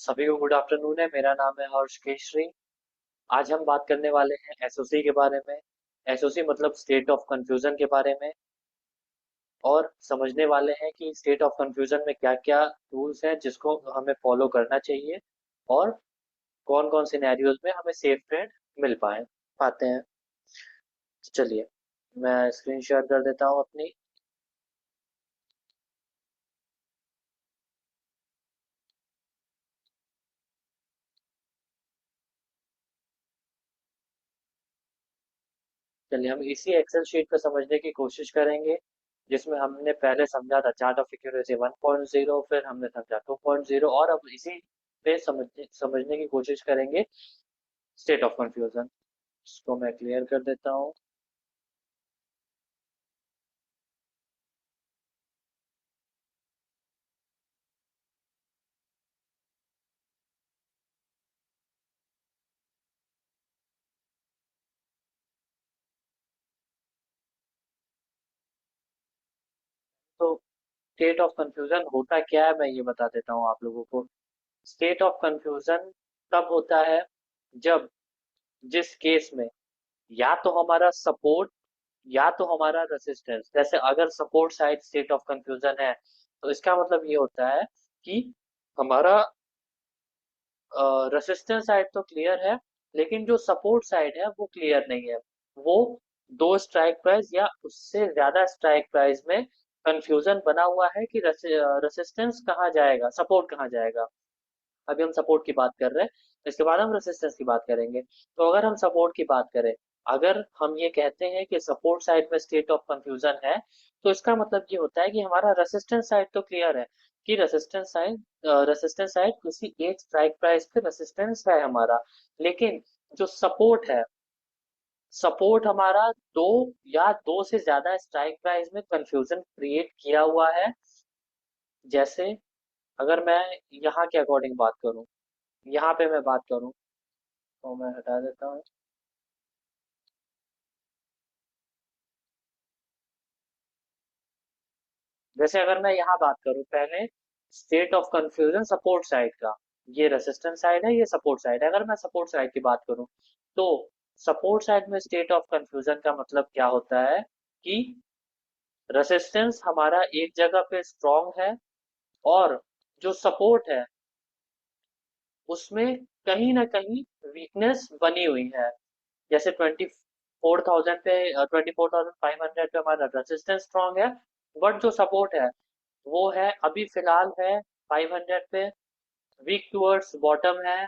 सभी को good afternoon है। मेरा नाम है हर्ष केशरी। आज हम बात करने वाले हैं एसओसी के बारे में। एसओसी मतलब स्टेट ऑफ कंफ्यूजन के बारे में, और समझने वाले हैं कि स्टेट ऑफ कंफ्यूजन में क्या क्या रूल्स हैं जिसको हमें फॉलो करना चाहिए, और कौन कौन सिनेरियोज में हमें सेफ ट्रेड मिल पाते हैं। चलिए, मैं स्क्रीन शेयर कर देता हूँ अपनी। चलिए, हम इसी एक्सेल शीट को समझने की कोशिश करेंगे, जिसमें हमने पहले समझा था चार्ट ऑफ एक्यूरेसी 1.0, फिर हमने समझा 2.0, और अब इसी पे समझने की कोशिश करेंगे स्टेट ऑफ कंफ्यूजन। इसको मैं क्लियर कर देता हूँ। तो स्टेट ऑफ कंफ्यूजन होता क्या है, मैं ये बता देता हूँ आप लोगों को। स्टेट ऑफ कंफ्यूजन तब होता है जब, जिस केस में या तो हमारा सपोर्ट या तो हमारा रेसिस्टेंस, जैसे अगर support side state of confusion है तो इसका मतलब ये होता है कि हमारा रेसिस्टेंस साइड तो क्लियर है, लेकिन जो सपोर्ट साइड है वो क्लियर नहीं है। वो दो स्ट्राइक प्राइस या उससे ज्यादा स्ट्राइक प्राइस में कंफ्यूजन बना हुआ है कि रेसिस्टेंस कहाँ जाएगा, सपोर्ट कहाँ जाएगा। अभी हम सपोर्ट की बात कर रहे हैं, इसके बाद हम रेसिस्टेंस की बात करेंगे। तो अगर हम सपोर्ट की बात करें, अगर हम ये कहते हैं कि सपोर्ट साइड में स्टेट ऑफ कंफ्यूजन है, तो इसका मतलब ये होता है कि हमारा रेसिस्टेंस साइड तो क्लियर है, कि रेसिस्टेंस साइड किसी एक स्ट्राइक प्राइस पे रेसिस्टेंस है हमारा। लेकिन जो सपोर्ट है, सपोर्ट हमारा दो या दो से ज्यादा स्ट्राइक प्राइस में कंफ्यूजन क्रिएट किया हुआ है। जैसे अगर मैं यहाँ के अकॉर्डिंग बात करूँ, यहाँ पे मैं बात करूँ, तो मैं हटा देता हूँ। जैसे अगर मैं यहाँ बात करूँ पहले, state of confusion support side का, ये रेसिस्टेंस साइड है, ये सपोर्ट साइड है। अगर मैं सपोर्ट साइड की बात करूँ, तो सपोर्ट साइड में स्टेट ऑफ कंफ्यूजन का मतलब क्या होता है कि रेसिस्टेंस हमारा एक जगह पे स्ट्रांग है, और जो सपोर्ट है उसमें कहीं ना कहीं वीकनेस बनी हुई है। जैसे 24,000 पे, 24,500 पे हमारा रेजिस्टेंस स्ट्रांग है, बट जो सपोर्ट है वो है अभी फिलहाल है 500 पे, वीक टूवर्ड्स बॉटम है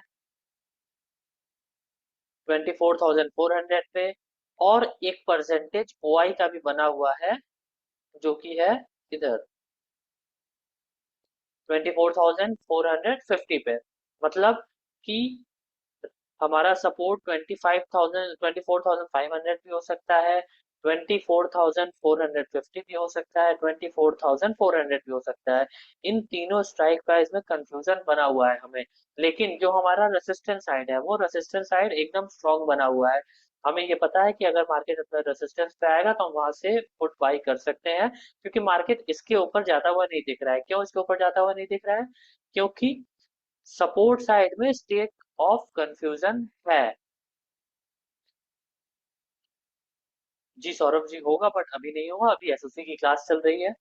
24,400 पे, और एक परसेंटेज ओआई का भी बना हुआ है, जो कि है इधर 24,450 पे। मतलब कि हमारा सपोर्ट 24,500 भी हो सकता है, 24,450 भी हो सकता है, 24,400 भी हो सकता है। इन तीनों स्ट्राइक प्राइस में कंफ्यूजन बना हुआ है हमें। लेकिन जो हमारा रेसिस्टेंस साइड है, वो रेसिस्टेंस साइड एकदम स्ट्रांग बना हुआ है। हमें ये पता है कि अगर मार्केट अपना रेसिस्टेंस पे आएगा तो हम वहां से पुट बाई कर सकते हैं, क्योंकि मार्केट इसके ऊपर जाता हुआ नहीं दिख रहा है। क्यों इसके ऊपर जाता हुआ नहीं दिख रहा है? क्योंकि सपोर्ट साइड में स्टेट ऑफ कंफ्यूजन है। जी सौरभ जी, होगा बट अभी नहीं होगा, अभी एसएससी की क्लास चल रही है।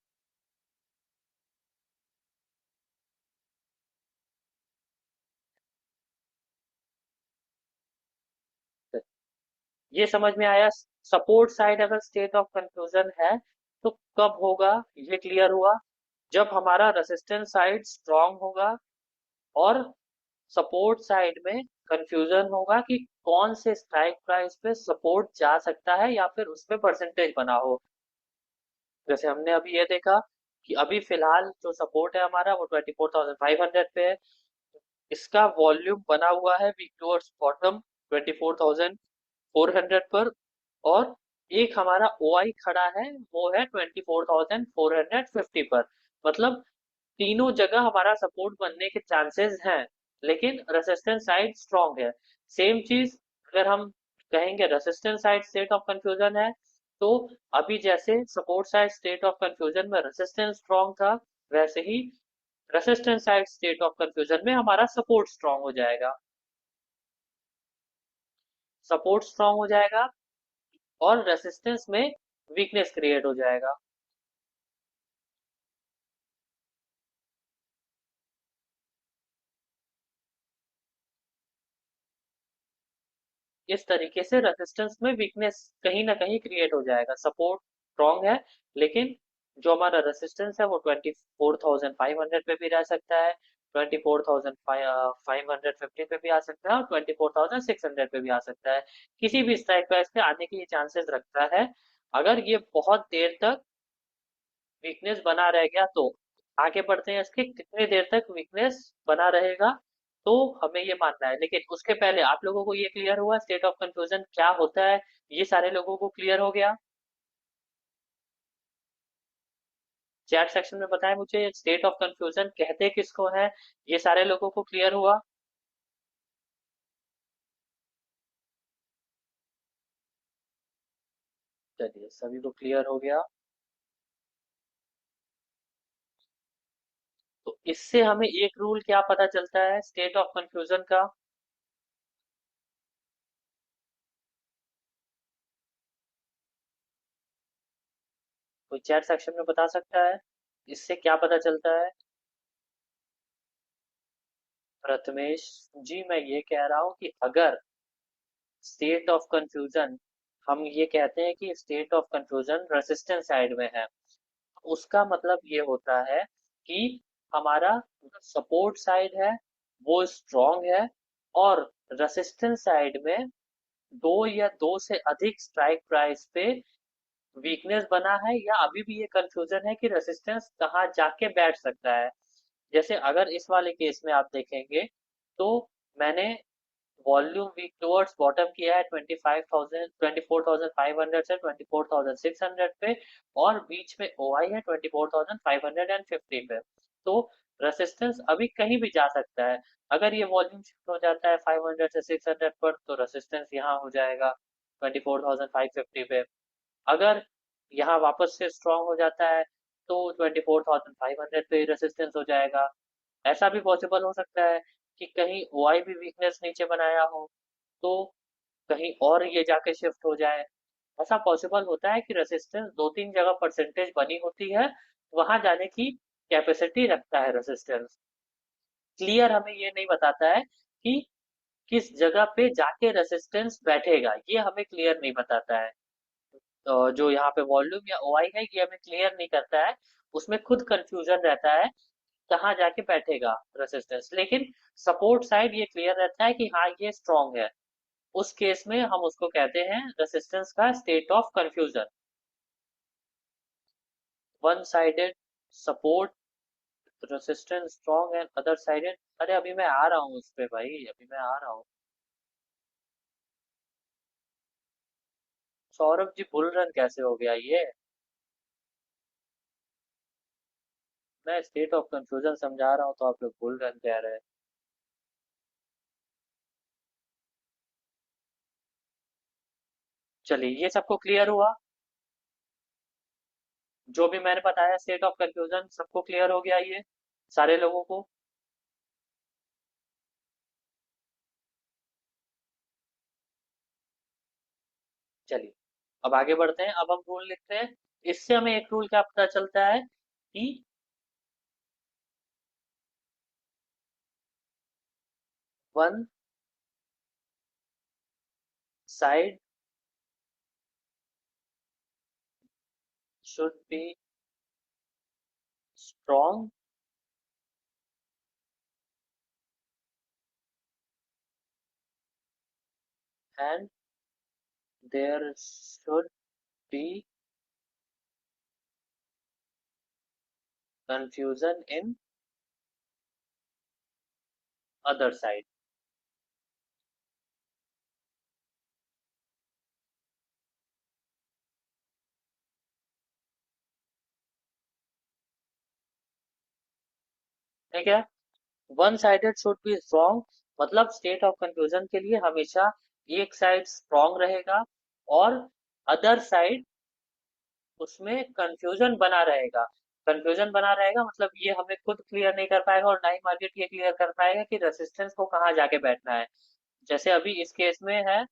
ये समझ में आया। सपोर्ट साइड अगर स्टेट ऑफ कंफ्यूजन है तो कब होगा, ये क्लियर हुआ। जब हमारा रेसिस्टेंस साइड स्ट्रांग होगा, और सपोर्ट साइड में कंफ्यूजन होगा कि कौन से स्ट्राइक प्राइस पे सपोर्ट जा सकता है या फिर उस पे परसेंटेज बना हो। जैसे हमने अभी ये देखा कि अभी फिलहाल जो सपोर्ट है हमारा वो 24,500 पे है। इसका वॉल्यूम बना हुआ है वीक टूवर्ड्स बॉटम 24,400 पर, और एक हमारा ओआई खड़ा है, वो है 24,450 पर। मतलब तीनों जगह हमारा सपोर्ट बनने के चांसेस हैं, लेकिन रेसिस्टेंस साइड स्ट्रांग है। सेम चीज अगर हम कहेंगे resistance side state of confusion है, तो अभी जैसे support side state of confusion में रेसिस्टेंस स्ट्रांग था, वैसे ही resistance side state of confusion में हमारा सपोर्ट स्ट्रांग हो जाएगा, सपोर्ट स्ट्रांग हो जाएगा और रेसिस्टेंस में वीकनेस क्रिएट हो जाएगा। इस तरीके से रेजिस्टेंस में वीकनेस कहीं ना कहीं क्रिएट हो जाएगा। सपोर्ट स्ट्रॉन्ग है, लेकिन जो हमारा रेजिस्टेंस है वो 24,500 पे भी रह सकता है, 24,550 पे भी आ सकता है और 24,600 पे भी आ सकता है। किसी भी स्ट्राइक प्राइस पे आने के ये चांसेस रखता है। अगर ये बहुत देर तक वीकनेस बना रह गया तो आगे बढ़ते हैं इसके कितने देर तक वीकनेस बना रहेगा, तो हमें ये मानना है। लेकिन उसके पहले आप लोगों को ये क्लियर हुआ स्टेट ऑफ कंफ्यूजन क्या होता है? ये सारे लोगों को क्लियर हो गया? चैट सेक्शन में बताएं मुझे स्टेट ऑफ कंफ्यूजन कहते किसको है, ये सारे लोगों को क्लियर हुआ? चलिए सभी को क्लियर हो गया। तो इससे हमें एक रूल क्या पता चलता है स्टेट ऑफ कंफ्यूजन का? कोई चैट सेक्शन में बता सकता है इससे क्या पता चलता है? प्रथमेश जी, मैं ये कह रहा हूँ कि अगर स्टेट ऑफ कंफ्यूजन, हम ये कहते हैं कि state of confusion resistance side में है, उसका मतलब ये होता है कि हमारा सपोर्ट साइड है वो स्ट्रांग है और रेसिस्टेंस साइड में दो या दो से अधिक स्ट्राइक प्राइस पे वीकनेस बना है, या अभी भी ये कंफ्यूजन है कि रेसिस्टेंस कहाँ जाके बैठ सकता है। जैसे अगर इस वाले केस में आप देखेंगे तो मैंने वॉल्यूम वीक टुवर्ड्स बॉटम किया है 25,000 24,500 से 24,600 पे, और बीच में ओआई है 24,550 पे। तो रेसिस्टेंस अभी कहीं भी जा सकता है। अगर ये वॉल्यूम शिफ्ट हो जाता है 500 से 600 पर तो रेसिस्टेंस यहाँ हो जाएगा 24,550 पे। अगर यहाँ वापस से स्ट्रांग हो जाता है तो 24,500 पे रेसिस्टेंस हो जाएगा। ऐसा भी पॉसिबल हो सकता है कि कहीं ओआई भी वीकनेस नीचे बनाया हो तो कहीं और ये जाके शिफ्ट हो जाए। ऐसा पॉसिबल होता है कि रेसिस्टेंस दो तीन जगह परसेंटेज बनी होती है, वहां जाने की कैपेसिटी रखता है रेसिस्टेंस। क्लियर हमें ये नहीं बताता है कि किस जगह पे जाके रेसिस्टेंस बैठेगा, ये हमें क्लियर नहीं बताता है। जो यहाँ पे वॉल्यूम या ओआई है ये हमें क्लियर नहीं करता है, उसमें खुद कंफ्यूजन रहता है कहाँ जाके बैठेगा रेसिस्टेंस। लेकिन सपोर्ट साइड ये क्लियर रहता है कि हाँ ये स्ट्रांग है, उस केस में हम उसको कहते हैं रेसिस्टेंस का state of confusion. One sided support resistance strong and other sided. अरे अभी मैं आ रहा हूँ उस पे भाई, अभी मैं आ रहा हूँ। सौरभ जी बुल रन कैसे हो गया ये? मैं स्टेट ऑफ कंफ्यूजन समझा रहा हूँ तो आप लोग बुल रन कह रहे हैं। चलिए ये सबको क्लियर हुआ, जो भी मैंने बताया स्टेट ऑफ कंफ्यूजन सबको क्लियर हो गया ये सारे लोगों को? चलिए अब आगे बढ़ते हैं, अब हम रूल लिखते हैं। इससे हमें एक रूल क्या पता चलता है कि one side should be strong and there should be confusion in other side। ठीक है, one sided should be strong मतलब स्टेट ऑफ कंफ्यूजन के लिए हमेशा एक साइड स्ट्रॉन्ग रहेगा और अदर साइड उसमें कंफ्यूजन बना रहेगा। कंफ्यूजन बना रहेगा, मतलब ये हमें खुद क्लियर नहीं कर पाएगा और ना ही मार्केट ये क्लियर कर पाएगा कि रेसिस्टेंस को कहाँ जाके बैठना है। जैसे अभी इस केस में है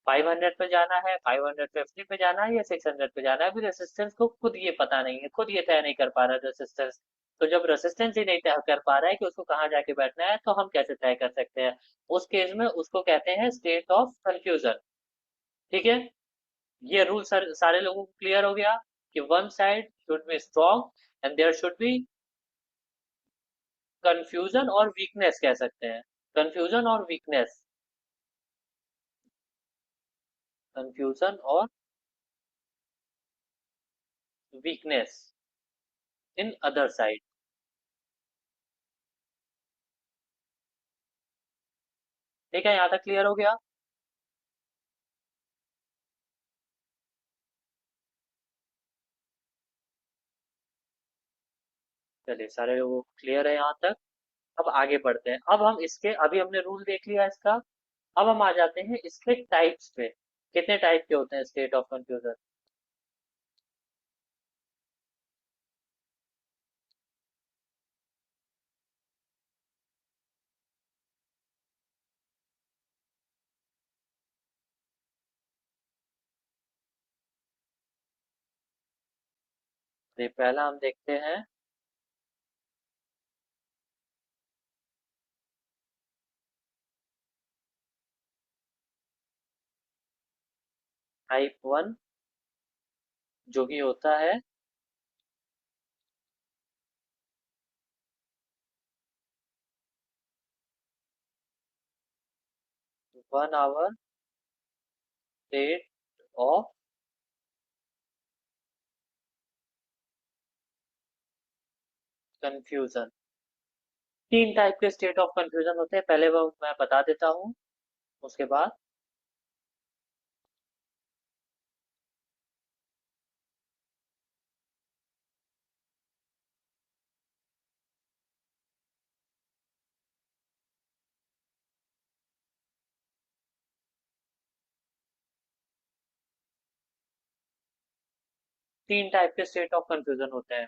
500 पे जाना है, 550 पे जाना है या 600 पे जाना है, अभी रेसिस्टेंस को खुद ये पता नहीं है, खुद ये तय नहीं कर पा रहा है रेसिस्टेंस। तो जब रेसिस्टेंस ही नहीं तय कर पा रहा है कि उसको कहाँ जाके बैठना है, तो हम कैसे तय कर सकते हैं? उस केस में उसको कहते हैं स्टेट ऑफ कंफ्यूजन। ठीक है, ये रूल सारे लोगों को क्लियर हो गया कि one side should be strong and there should be confusion और वीकनेस कह सकते हैं। कंफ्यूजन और वीकनेस, कंफ्यूजन और वीकनेस इन अदर साइड। ठीक है, यहाँ तक क्लियर हो गया? चलिए, सारे लोगों को क्लियर है यहाँ तक। अब आगे बढ़ते हैं। अब हम इसके, अभी हमने रूल देख लिया इसका। अब हम आ जाते हैं इसके टाइप्स पे। कितने टाइप के होते हैं स्टेट ऑफ कंफ्यूजन? तो पहला हम देखते हैं टाइप वन, जो कि होता है 1 आवर स्टेट ऑफ कंफ्यूजन। तीन टाइप के स्टेट ऑफ कंफ्यूजन होते हैं, पहले वो मैं बता देता हूँ, उसके बाद। तीन टाइप के स्टेट ऑफ कंफ्यूजन होते हैं।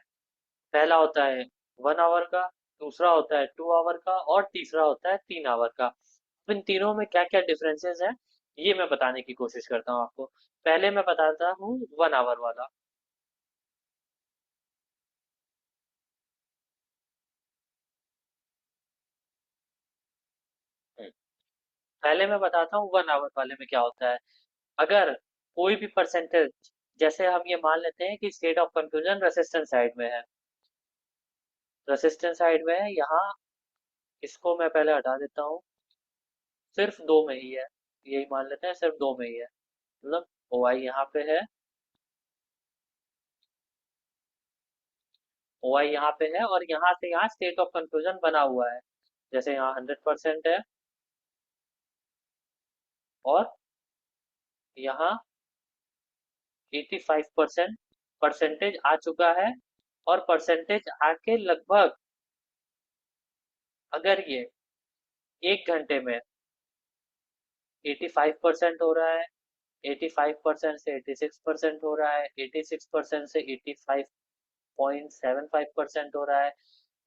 पहला होता है 1 आवर का, दूसरा होता है 2 आवर का, और तीसरा होता है 3 आवर का। अब इन तीनों में क्या क्या डिफरेंसेस हैं, ये मैं बताने की कोशिश करता हूँ आपको। पहले मैं बताता हूँ 1 आवर वाला। हम्म, पहले मैं बताता हूँ 1 आवर वाले में क्या होता है। अगर कोई भी परसेंटेज, जैसे हम ये मान लेते हैं कि state of confusion resistance side में है, रेसिस्टेंस साइड में है यहाँ, इसको मैं पहले हटा देता हूँ। सिर्फ दो में ही है, यही मान लेते हैं सिर्फ दो में ही है, मतलब ओ आई यहाँ पे है, ओ आई यहाँ पे है, और यहाँ से यहाँ स्टेट ऑफ कंफ्यूजन बना हुआ है। जैसे यहाँ 100% है, और यहाँ 85% परसेंटेज आ चुका है, और परसेंटेज आके लगभग, अगर ये 1 घंटे में 85% हो रहा है, 85% से 86% हो रहा है, 86% से 85.75% हो रहा है,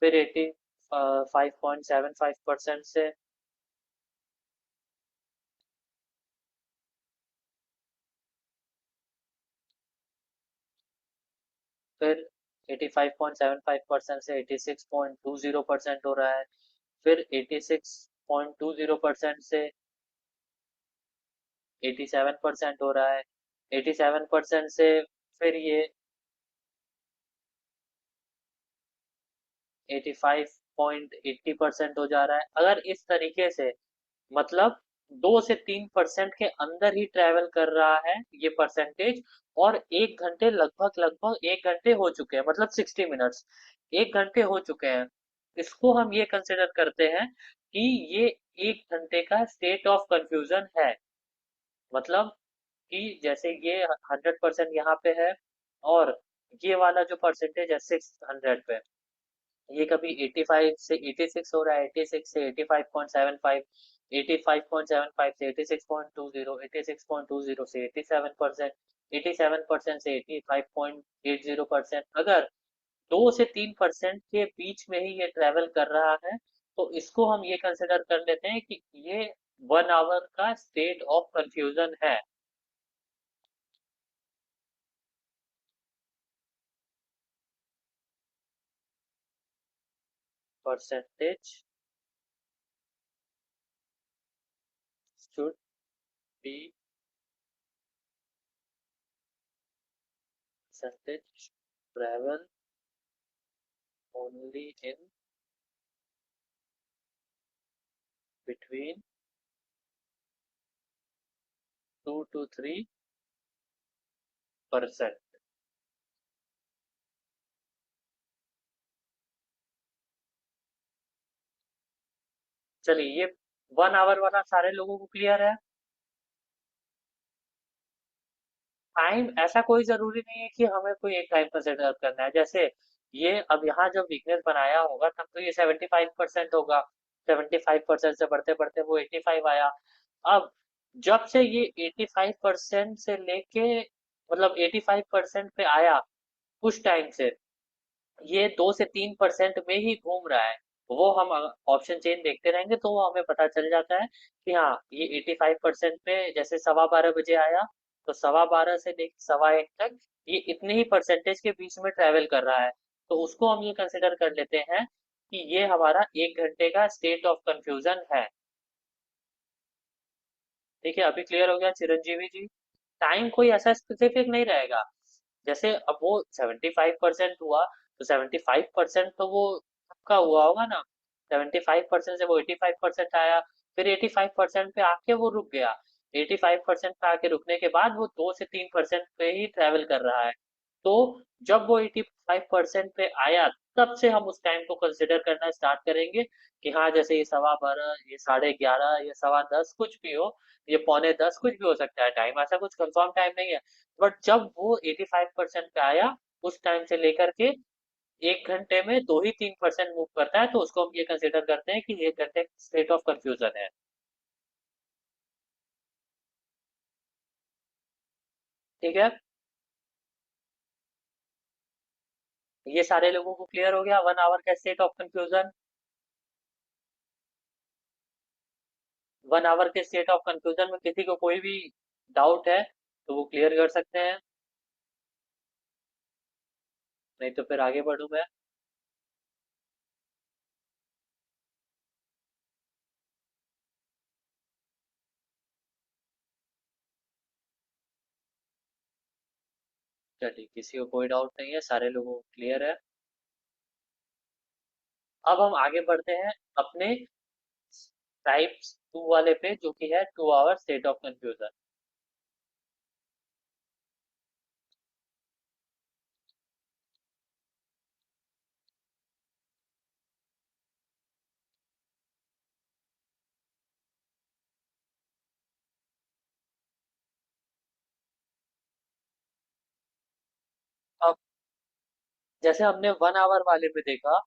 फिर 85.75% से फिर 85.75% से 86.20% हो रहा है, फिर 86.20% से 87% हो रहा है, 87% से फिर ये 85.80% हो जा रहा है। अगर इस तरीके से, मतलब 2 से 3% के अंदर ही ट्रेवल कर रहा है ये परसेंटेज, और 1 घंटे, लगभग लगभग 1 घंटे हो चुके हैं, मतलब 60 मिनट्स, 1 घंटे हो चुके हैं, इसको हम ये कंसिडर करते हैं कि ये 1 घंटे का स्टेट ऑफ कंफ्यूजन है। मतलब कि जैसे ये 100% यहाँ पे है, और ये वाला जो परसेंटेज है 600 पे, ये कभी 85 से 86 हो रहा है, 86 से 85.75, 85.75 से 86.20, 86.20 से 87%, 87% से 85.80%। अगर 2 से 3% के बीच में ही ये ट्रेवल कर रहा है, तो इसको हम ये कंसिडर कर लेते हैं कि ये 1 आवर का स्टेट ऑफ कंफ्यूजन है। Percentage should be percentage travel only in between 2 to 3%। चलिए, ये 1 आवर वाला सारे लोगों को क्लियर है। टाइम ऐसा कोई जरूरी नहीं है कि हमें कोई एक टाइम कंसिडर करना है। जैसे ये अब यहाँ जब वीकनेस बनाया होगा तब तो ये 75% होगा, 75% से बढ़ते बढ़ते वो 85 आया। अब जब से ये 85% से लेके मतलब 85% पे आया, कुछ टाइम से ये 2 से 3% में ही घूम रहा है। वो हम ऑप्शन चेन देखते रहेंगे तो वो हमें पता चल जाता है कि हाँ, ये 85% पे जैसे 12:15 बजे आया, तो 12:15 से लेकर 1:15 तक ये इतने ही परसेंटेज के बीच में ट्रेवल कर रहा है। तो उसको हम ये कंसिडर कर लेते हैं कि ये हमारा 1 घंटे का स्टेट ऑफ कंफ्यूजन है। ठीक है, अभी क्लियर हो गया चिरंजीवी जी? टाइम कोई ऐसा स्पेसिफिक नहीं रहेगा। जैसे अब वो 75% हुआ, तो 75% तो वो सबका हुआ होगा ना। 75% से वो 85% आया, फिर 85% पे आके वो रुक गया। 85% पे आके रुकने के बाद वो 2 से 3% पे ही ट्रेवल कर रहा है। तो जब वो 85% पे आया, तब से हम उस टाइम को कंसिडर करना स्टार्ट करेंगे कि हाँ, जैसे ये 12:15, ये 11:30, ये 10:15 कुछ भी हो, ये 9:45 कुछ भी हो सकता है। टाइम ऐसा कुछ कंफर्म टाइम नहीं है। बट जब वो 85% पे आया, उस टाइम से लेकर के 1 घंटे में 2 ही 3% मूव करता है, तो उसको हम ये कंसिडर करते हैं कि 1 घंटे स्टेट ऑफ कंफ्यूजन है। ठीक है, ये सारे लोगों को क्लियर हो गया 1 आवर का स्टेट ऑफ कंफ्यूजन। 1 आवर के स्टेट ऑफ कंफ्यूजन में किसी को कोई भी डाउट है तो वो क्लियर कर सकते हैं, नहीं तो फिर आगे बढ़ूं मैं। चलिए, किसी को कोई डाउट नहीं है, सारे लोगों को क्लियर है। अब हम आगे बढ़ते हैं अपने टाइप्स 2 वाले पे, जो कि है 2 आवर स्टेट ऑफ कंफ्यूजन। अब जैसे हमने 1 आवर वाले में देखा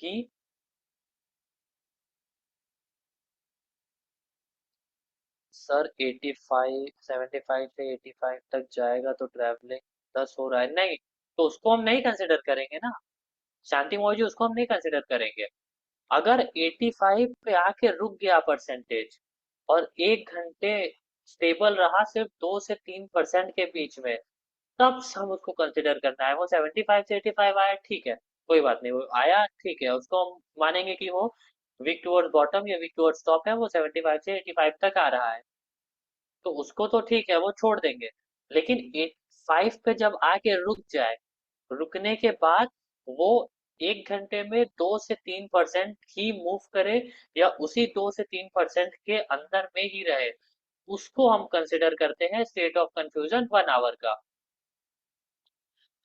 कि सर 75 से 85 तक जाएगा तो ट्रैवलिंग 10 हो रहा है, नहीं, तो उसको हम नहीं कंसिडर करेंगे ना। शांति मौजी, उसको हम नहीं कंसिडर करेंगे। अगर 85 पे आके रुक गया परसेंटेज और 1 घंटे स्टेबल रहा सिर्फ 2 से 3% के बीच में, तब हम उसको कंसिडर करना है। वो 75 से 85 आया, ठीक है, कोई बात नहीं, वो आया ठीक है, उसको हम मानेंगे कि वो वीक टुवर्ड्स बॉटम या वीक टुवर्ड्स टॉप है, वो 75 से 85 तक आ रहा है, तो उसको तो ठीक है, वो छोड़ देंगे। लेकिन 85 पे जब आके रुक जाए, रुकने के बाद वो 1 घंटे में 2 से 3% ही मूव करे या उसी 2 से 3% के अंदर में ही रहे, उसको हम कंसिडर करते हैं स्टेट ऑफ कंफ्यूजन 1 आवर का।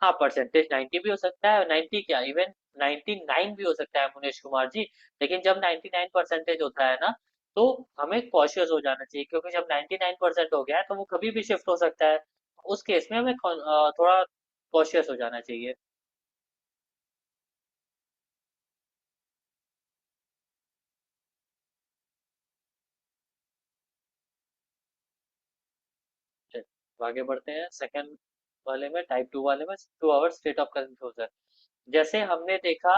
हाँ, परसेंटेज 90 भी हो सकता है, 90 क्या, इवन 99 भी हो सकता है मुनेश कुमार जी। लेकिन जब 99 परसेंटेज होता है ना, तो हमें कॉशियस हो जाना चाहिए, क्योंकि जब 99% हो गया है तो वो कभी भी शिफ्ट हो सकता है। उस केस में हमें थोड़ा कॉशियस हो जाना चाहिए। चलिए, आगे बढ़ते हैं सेकंड वाले में, टाइप 2 वाले में, 2 आवर स्टेट ऑफ कंफ्यूजन। जैसे हमने देखा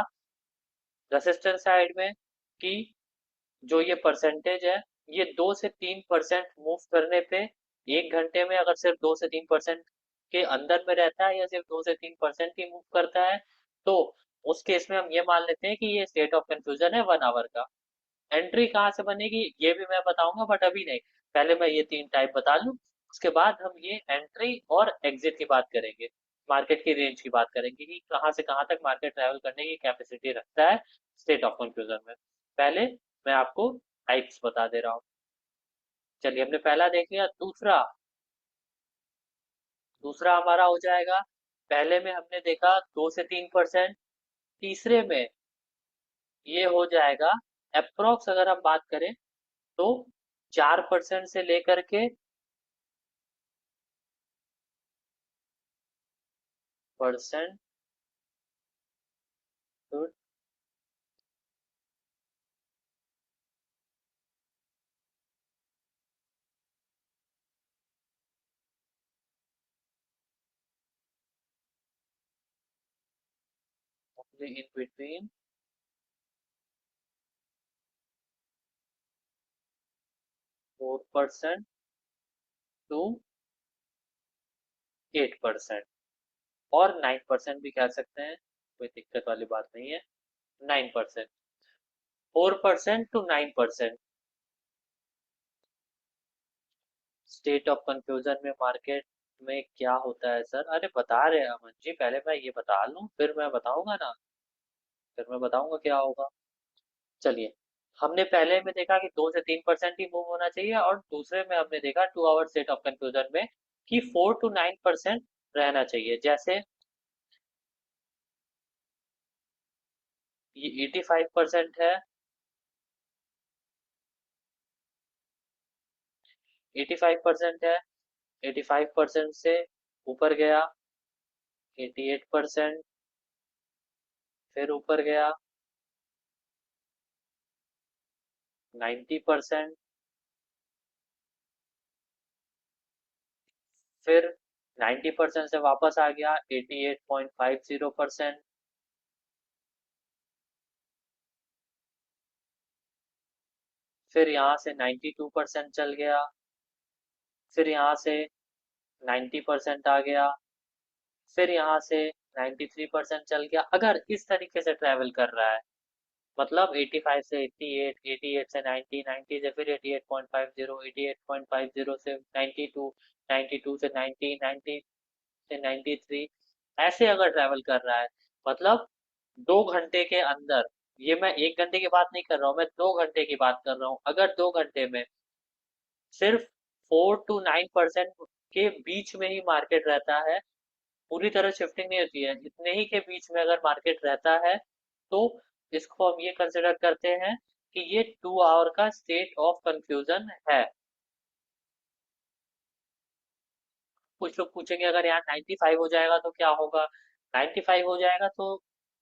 रेसिस्टेंस साइड में कि जो ये परसेंटेज है, ये 2 से 3% मूव करने पे, 1 घंटे में अगर सिर्फ 2 से 3% के अंदर में रहता है या सिर्फ 2 से 3% ही मूव करता है, तो उस केस में हम ये मान लेते हैं कि ये स्टेट ऑफ कंफ्यूजन है 1 आवर का। एंट्री कहाँ से बनेगी ये भी मैं बताऊंगा, बट अभी नहीं। पहले मैं ये 3 टाइप बता लूं, उसके बाद हम ये एंट्री और एग्जिट की बात करेंगे, मार्केट की रेंज की बात करेंगे कि कहाँ से कहाँ तक मार्केट ट्रैवल करने की कैपेसिटी रखता है स्टेट ऑफ कंफ्यूजन में। पहले मैं आपको टाइप्स बता दे रहा हूँ। चलिए, हमने पहला देख लिया। दूसरा, दूसरा हमारा हो जाएगा, पहले में हमने देखा 2 से 3%, तीसरे में ये हो जाएगा अप्रोक्स अगर हम बात करें तो 4% से लेकर के percent to in between 4% to 8%, और 9% भी कह सकते हैं, कोई दिक्कत वाली बात नहीं है। 9%, 4% टू 9%। स्टेट ऑफ कंफ्यूजन में मार्केट में क्या होता है सर? अरे बता रहे हैं अमन जी, पहले मैं ये बता लूं फिर मैं बताऊंगा ना, फिर मैं बताऊंगा क्या होगा। चलिए, हमने पहले में देखा कि 2 से 3% ही मूव होना चाहिए, और दूसरे में हमने देखा 2 आवर स्टेट ऑफ कंफ्यूजन में कि 4 to 9% रहना चाहिए। जैसे ये 85% है, 85% है, 85% से ऊपर गया, 88%, फिर ऊपर गया 90%, फिर 90% से वापस आ गया 88.50%, फिर यहाँ से 92% चल गया, फिर यहाँ से 90% आ गया, फिर यहाँ से 93% चल गया। अगर इस तरीके से ट्रैवल कर रहा है, मतलब 85 से 88, 88 से 90, 90 से फिर 88.50, 88.50 से 92, 92 से 90, 90 से 93, ऐसे अगर ट्रैवल कर रहा है, मतलब 2 घंटे के अंदर, ये मैं 1 घंटे की बात नहीं कर रहा हूँ, मैं 2 घंटे की बात कर रहा हूँ। अगर 2 घंटे में सिर्फ 4 to 9% के बीच में ही मार्केट रहता है, पूरी तरह शिफ्टिंग नहीं होती है, इतने ही के बीच में अगर मार्केट रहता है, तो इसको हम ये कंसिडर करते हैं कि ये 2 आवर का स्टेट ऑफ कंफ्यूजन है। कुछ लोग पूछेंगे अगर यहाँ 95 हो जाएगा तो क्या होगा? 95 हो जाएगा तो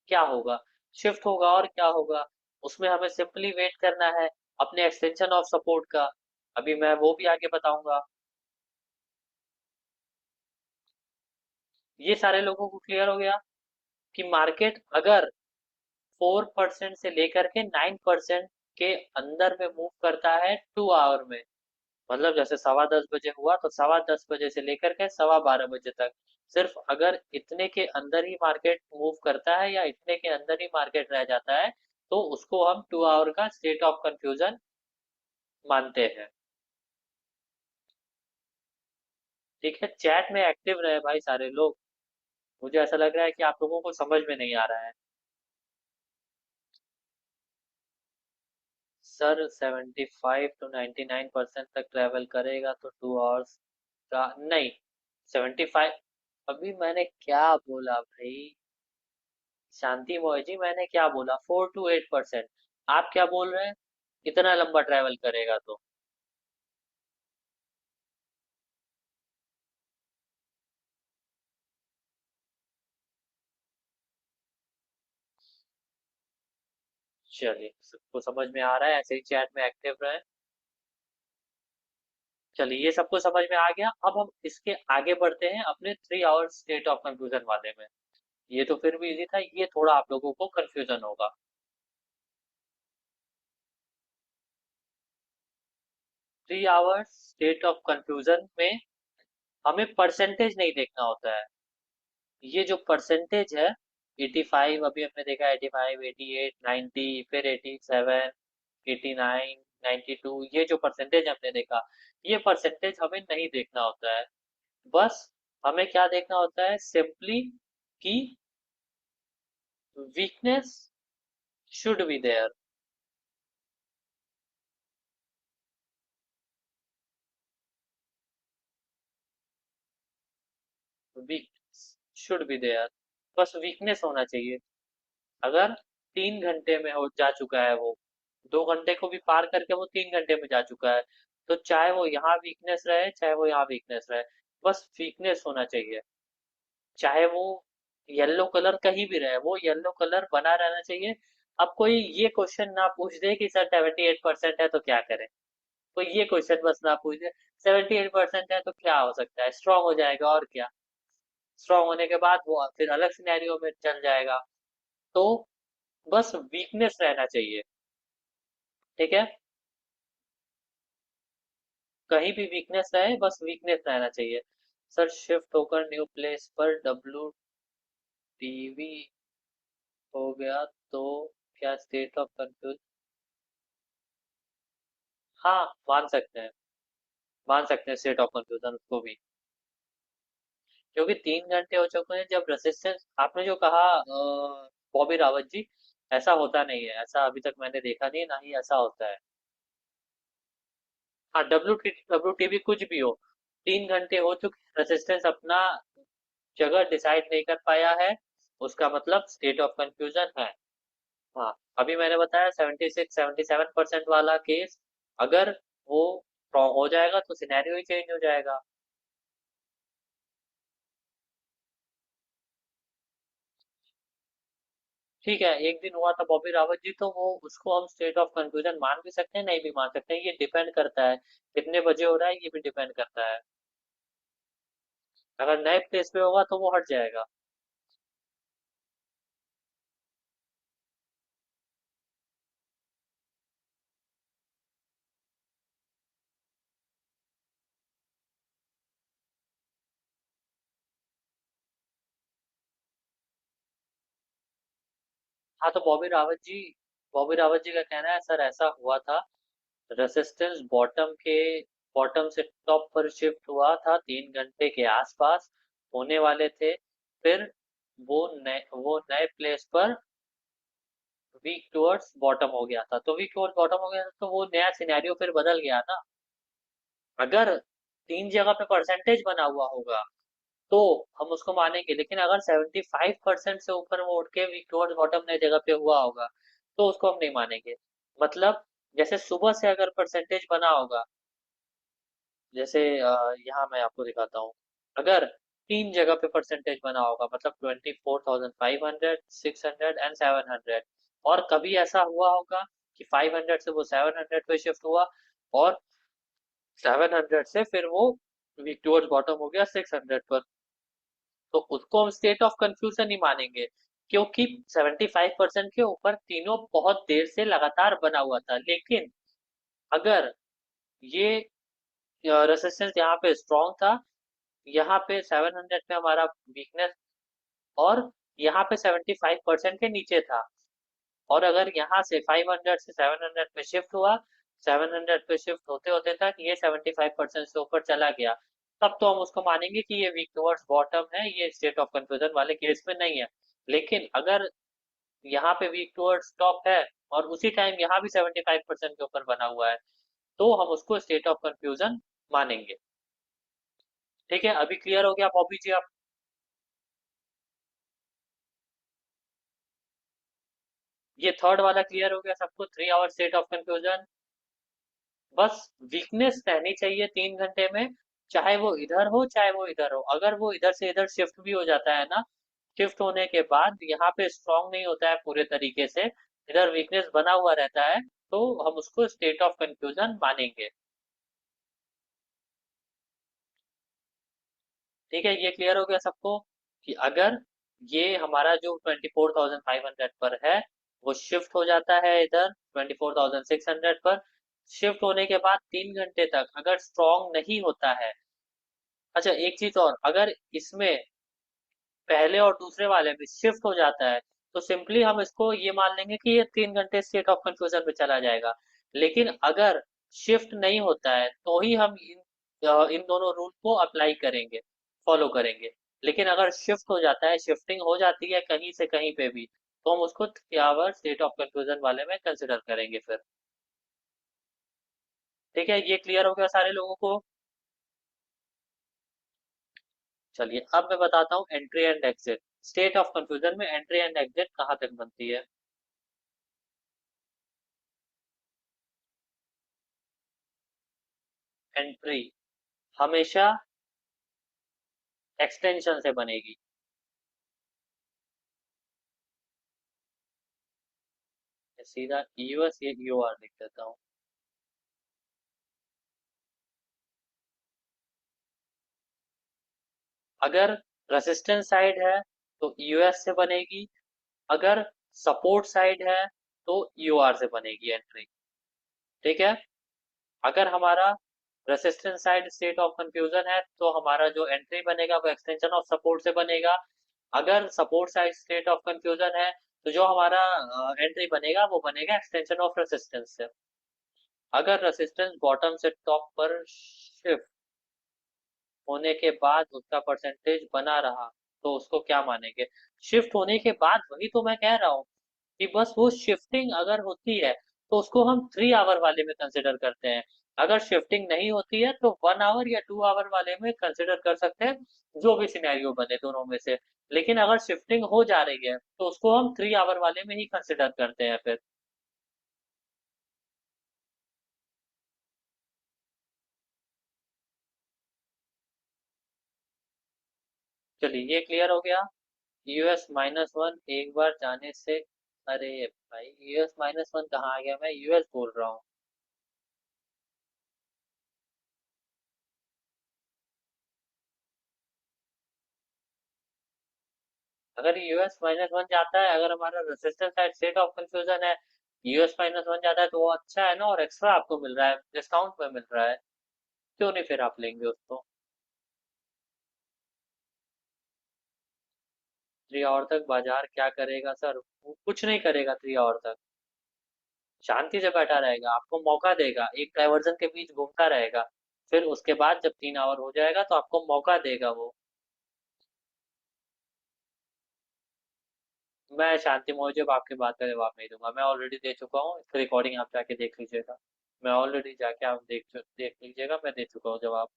क्या होगा? शिफ्ट होगा, और क्या होगा? उसमें हमें सिंपली वेट करना है अपने एक्सटेंशन ऑफ सपोर्ट का। अभी मैं वो भी आगे बताऊंगा। ये सारे लोगों को क्लियर हो गया कि मार्केट अगर 4% से लेकर के 9% के अंदर में मूव करता है 2 आवर में, मतलब जैसे 10:15 बजे हुआ तो 10:15 बजे से लेकर के 12:15 बजे तक, सिर्फ अगर इतने के अंदर ही मार्केट मूव करता है या इतने के अंदर ही मार्केट रह जाता है, तो उसको हम 2 आवर का स्टेट ऑफ कंफ्यूजन मानते हैं। ठीक है, चैट में एक्टिव रहे भाई सारे लोग, मुझे ऐसा लग रहा है कि आप लोगों को समझ में नहीं आ रहा है। सर 75 to 99% तक ट्रेवल करेगा तो 2 आवर्स का नहीं, 75। अभी मैंने क्या बोला भाई? शांति मोय जी, मैंने क्या बोला? 4 to 8%। आप क्या बोल रहे हैं? इतना लंबा ट्रैवल करेगा तो? चलिए, सबको समझ में आ रहा है, ऐसे ही चैट में एक्टिव रहे। चलिए, ये सबको समझ में आ गया। अब हम इसके आगे बढ़ते हैं अपने 3 आवर स्टेट ऑफ कंफ्यूजन वाले में। ये तो फिर भी इजी था, ये थोड़ा आप लोगों को कंफ्यूजन होगा। 3 आवर्स स्टेट ऑफ कंफ्यूजन में हमें परसेंटेज नहीं देखना होता है। ये जो परसेंटेज है, 85 अभी हमने देखा, 85, 88, 90, फिर 87, 89, 92, ये जो परसेंटेज हमने देखा, ये परसेंटेज हमें नहीं देखना होता है। बस हमें क्या देखना होता है, सिंपली कि weakness should be there. Weak should be there, बस वीकनेस होना चाहिए। अगर 3 घंटे में हो जा चुका है वो, 2 घंटे को भी पार करके वो 3 घंटे में जा चुका है, तो चाहे वो यहाँ वीकनेस रहे चाहे वो यहाँ वीकनेस रहे, बस वीकनेस होना चाहिए। चाहे वो येलो कलर कहीं भी रहे, वो येलो कलर बना रहना चाहिए। अब कोई ये क्वेश्चन ना पूछ दे कि सर 78% है तो क्या करें, कोई ये क्वेश्चन बस ना पूछ दे। 78% है तो क्या हो सकता है, स्ट्रांग हो जाएगा और क्या। स्ट्रांग होने के बाद वो फिर अलग सिनेरियो में चल जाएगा। तो बस वीकनेस रहना चाहिए। ठीक है, कहीं भी वीकनेस रहे, बस वीकनेस रहना चाहिए। सर शिफ्ट होकर न्यू प्लेस पर डब्ल्यू टीवी हो गया तो क्या स्टेट ऑफ कंफ्यूज? हाँ, मान सकते हैं, मान सकते हैं स्टेट ऑफ कंफ्यूजन उसको भी। क्योंकि 3 घंटे हो चुके हैं जब रेसिस्टेंस, आपने जो कहा बॉबी रावत जी, ऐसा होता नहीं है, ऐसा अभी तक मैंने देखा नहीं, ना ही ऐसा होता है। हाँ, डब्ल्यू टीवी कुछ भी हो, 3 घंटे हो चुके, रेसिस्टेंस अपना जगह डिसाइड नहीं कर पाया है, उसका मतलब स्टेट ऑफ कंफ्यूजन है। हाँ, अभी मैंने बताया 76-77% वाला केस, अगर वो रॉन्ग हो जाएगा तो सिनेरियो ही चेंज हो जाएगा। ठीक है, एक दिन हुआ था बॉबी रावत जी, तो वो उसको हम स्टेट ऑफ कंफ्यूजन मान भी सकते हैं, नहीं भी मान सकते हैं, ये डिपेंड करता है कितने बजे हो रहा है, ये भी डिपेंड करता है। अगर नए प्लेस पे होगा तो वो हट जाएगा। हाँ, तो बॉबी रावत जी का कहना है सर ऐसा हुआ था, रेसिस्टेंस बॉटम से टॉप पर शिफ्ट हुआ था, 3 घंटे के आसपास होने वाले थे। फिर वो नए प्लेस पर वीक टुवर्ड्स बॉटम हो गया था, तो वीक टुवर्ड्स बॉटम हो गया था तो वो नया सिनेरियो फिर बदल गया ना। अगर 3 जगह पे परसेंटेज बना हुआ होगा तो हम उसको मानेंगे, लेकिन अगर 75% से ऊपर वो उठ के वीक टुवर्ड्स बॉटम नई जगह पे हुआ होगा तो उसको हम नहीं मानेंगे। मतलब जैसे सुबह से अगर परसेंटेज बना होगा, जैसे यहाँ मैं आपको दिखाता हूँ, अगर 3 जगह पे परसेंटेज बना होगा, मतलब 24,500, 600 एंड 700, और कभी ऐसा हुआ होगा कि 500 से वो 700 पे शिफ्ट हुआ, और 700 से फिर वो वीक टुवर्ड्स बॉटम हो गया 600 पर, तो उसको हम स्टेट ऑफ कंफ्यूजन ही मानेंगे। क्योंकि 75% के ऊपर तीनों बहुत देर से लगातार बना हुआ था, लेकिन अगर ये रेसिस्टेंस यहाँ पे स्ट्रॉन्ग था, यहाँ पे 700 पे हमारा वीकनेस, और यहाँ पे 75% के नीचे था, और अगर यहाँ से 500 से 700 पे शिफ्ट हुआ, 700 पे शिफ्ट होते होते तक ये 75% से ऊपर चला गया, तब तो हम उसको मानेंगे कि ये वीक टुवर्ड्स बॉटम है, ये स्टेट ऑफ कंफ्यूजन वाले केस में नहीं है। लेकिन अगर यहाँ पे वीक टुवर्ड्स टॉप है और उसी टाइम यहाँ भी 75% के ऊपर बना हुआ है, तो हम उसको स्टेट ऑफ कंफ्यूजन मानेंगे। ठीक है, अभी क्लियर हो गया बॉबी जी आप? ये थर्ड वाला क्लियर हो गया सबको, 3 आवर स्टेट ऑफ कंफ्यूजन। बस वीकनेस रहनी चाहिए 3 घंटे में, चाहे वो इधर हो चाहे वो इधर हो। अगर वो इधर से इधर शिफ्ट भी हो जाता है ना, शिफ्ट होने के बाद यहाँ पे स्ट्रांग नहीं होता है पूरे तरीके से, इधर वीकनेस बना हुआ रहता है, तो हम उसको स्टेट ऑफ कंफ्यूजन मानेंगे। ठीक है, ये क्लियर हो गया सबको कि अगर ये हमारा जो 24,500 पर है वो शिफ्ट हो जाता है इधर 24,600 पर। शिफ्ट होने के बाद 3 घंटे तक अगर स्ट्रॉन्ग नहीं होता है। अच्छा एक चीज और, अगर इसमें पहले और दूसरे वाले में शिफ्ट हो जाता है तो सिंपली हम इसको ये मान लेंगे कि ये 3 घंटे स्टेट ऑफ कंफ्यूजन में चला जाएगा। लेकिन अगर शिफ्ट नहीं होता है तो ही हम इन दोनों रूल को अप्लाई करेंगे, फॉलो करेंगे। लेकिन अगर शिफ्ट हो जाता है, शिफ्टिंग हो जाती है कहीं से कहीं पे भी, तो हम उसको 3 आवर स्टेट ऑफ कंफ्यूजन वाले में कंसिडर करेंगे फिर। ठीक है, ये क्लियर हो गया सारे लोगों को? चलिए अब मैं बताता हूँ entry and exit. State of confusion में एंट्री एंड एग्जिट कहाँ तक बनती है। एंट्री हमेशा एक्सटेंशन से बनेगी। सीधा यूएस या यूआर लिख देता हूँ। अगर रेजिस्टेंस साइड है तो यूएस से बनेगी। अगर सपोर्ट साइड है तो यूआर से बनेगी एंट्री। ठीक है। अगर हमारा resistance side state of confusion है तो हमारा जो एंट्री बनेगा वो एक्सटेंशन ऑफ सपोर्ट से बनेगा। अगर support side state of confusion है तो जो हमारा एंट्री बनेगा वो बनेगा एक्सटेंशन ऑफ रेसिस्टेंस से। अगर रेसिस्टेंस बॉटम से टॉप पर शिफ्ट होने के बाद उसका परसेंटेज बना रहा तो उसको क्या मानेंगे। शिफ्ट होने के बाद, वही तो मैं कह रहा हूँ कि बस वो शिफ्टिंग अगर होती है तो उसको हम 3 आवर वाले में कंसिडर करते हैं। अगर शिफ्टिंग नहीं होती है तो 1 आवर या 2 आवर वाले में कंसिडर कर सकते हैं, जो भी सिनेरियो बने दोनों में से। लेकिन अगर शिफ्टिंग हो जा रही है तो उसको हम 3 आवर वाले में ही कंसिडर करते हैं फिर। चलिए ये क्लियर हो गया। US-1 एक बार जाने से, अरे भाई US-1 कहाँ आ गया, मैं यूएस बोल रहा हूँ। अगर US-1 जाता है, अगर हमारा resistance side state of confusion है, US-1 जाता है तो वो अच्छा है ना, और एक्स्ट्रा आपको मिल रहा है, डिस्काउंट में मिल रहा है। क्यों नहीं फिर आप लेंगे उसको। 3 आवर तक बाजार क्या करेगा सर, वो कुछ नहीं करेगा 3 आवर तक। शांति से बैठा रहेगा, आपको मौका देगा, एक डाइवर्जन के बीच घूमता रहेगा। फिर उसके बाद जब 3 आवर हो जाएगा तो आपको मौका देगा वो। मैं शांति मुझे आपकी बात का जवाब नहीं दूंगा, मैं ऑलरेडी दे चुका हूँ, इसकी रिकॉर्डिंग आप जाके देख लीजिएगा। मैं ऑलरेडी जाके आप देख लीजिएगा, मैं दे चुका हूँ जवाब।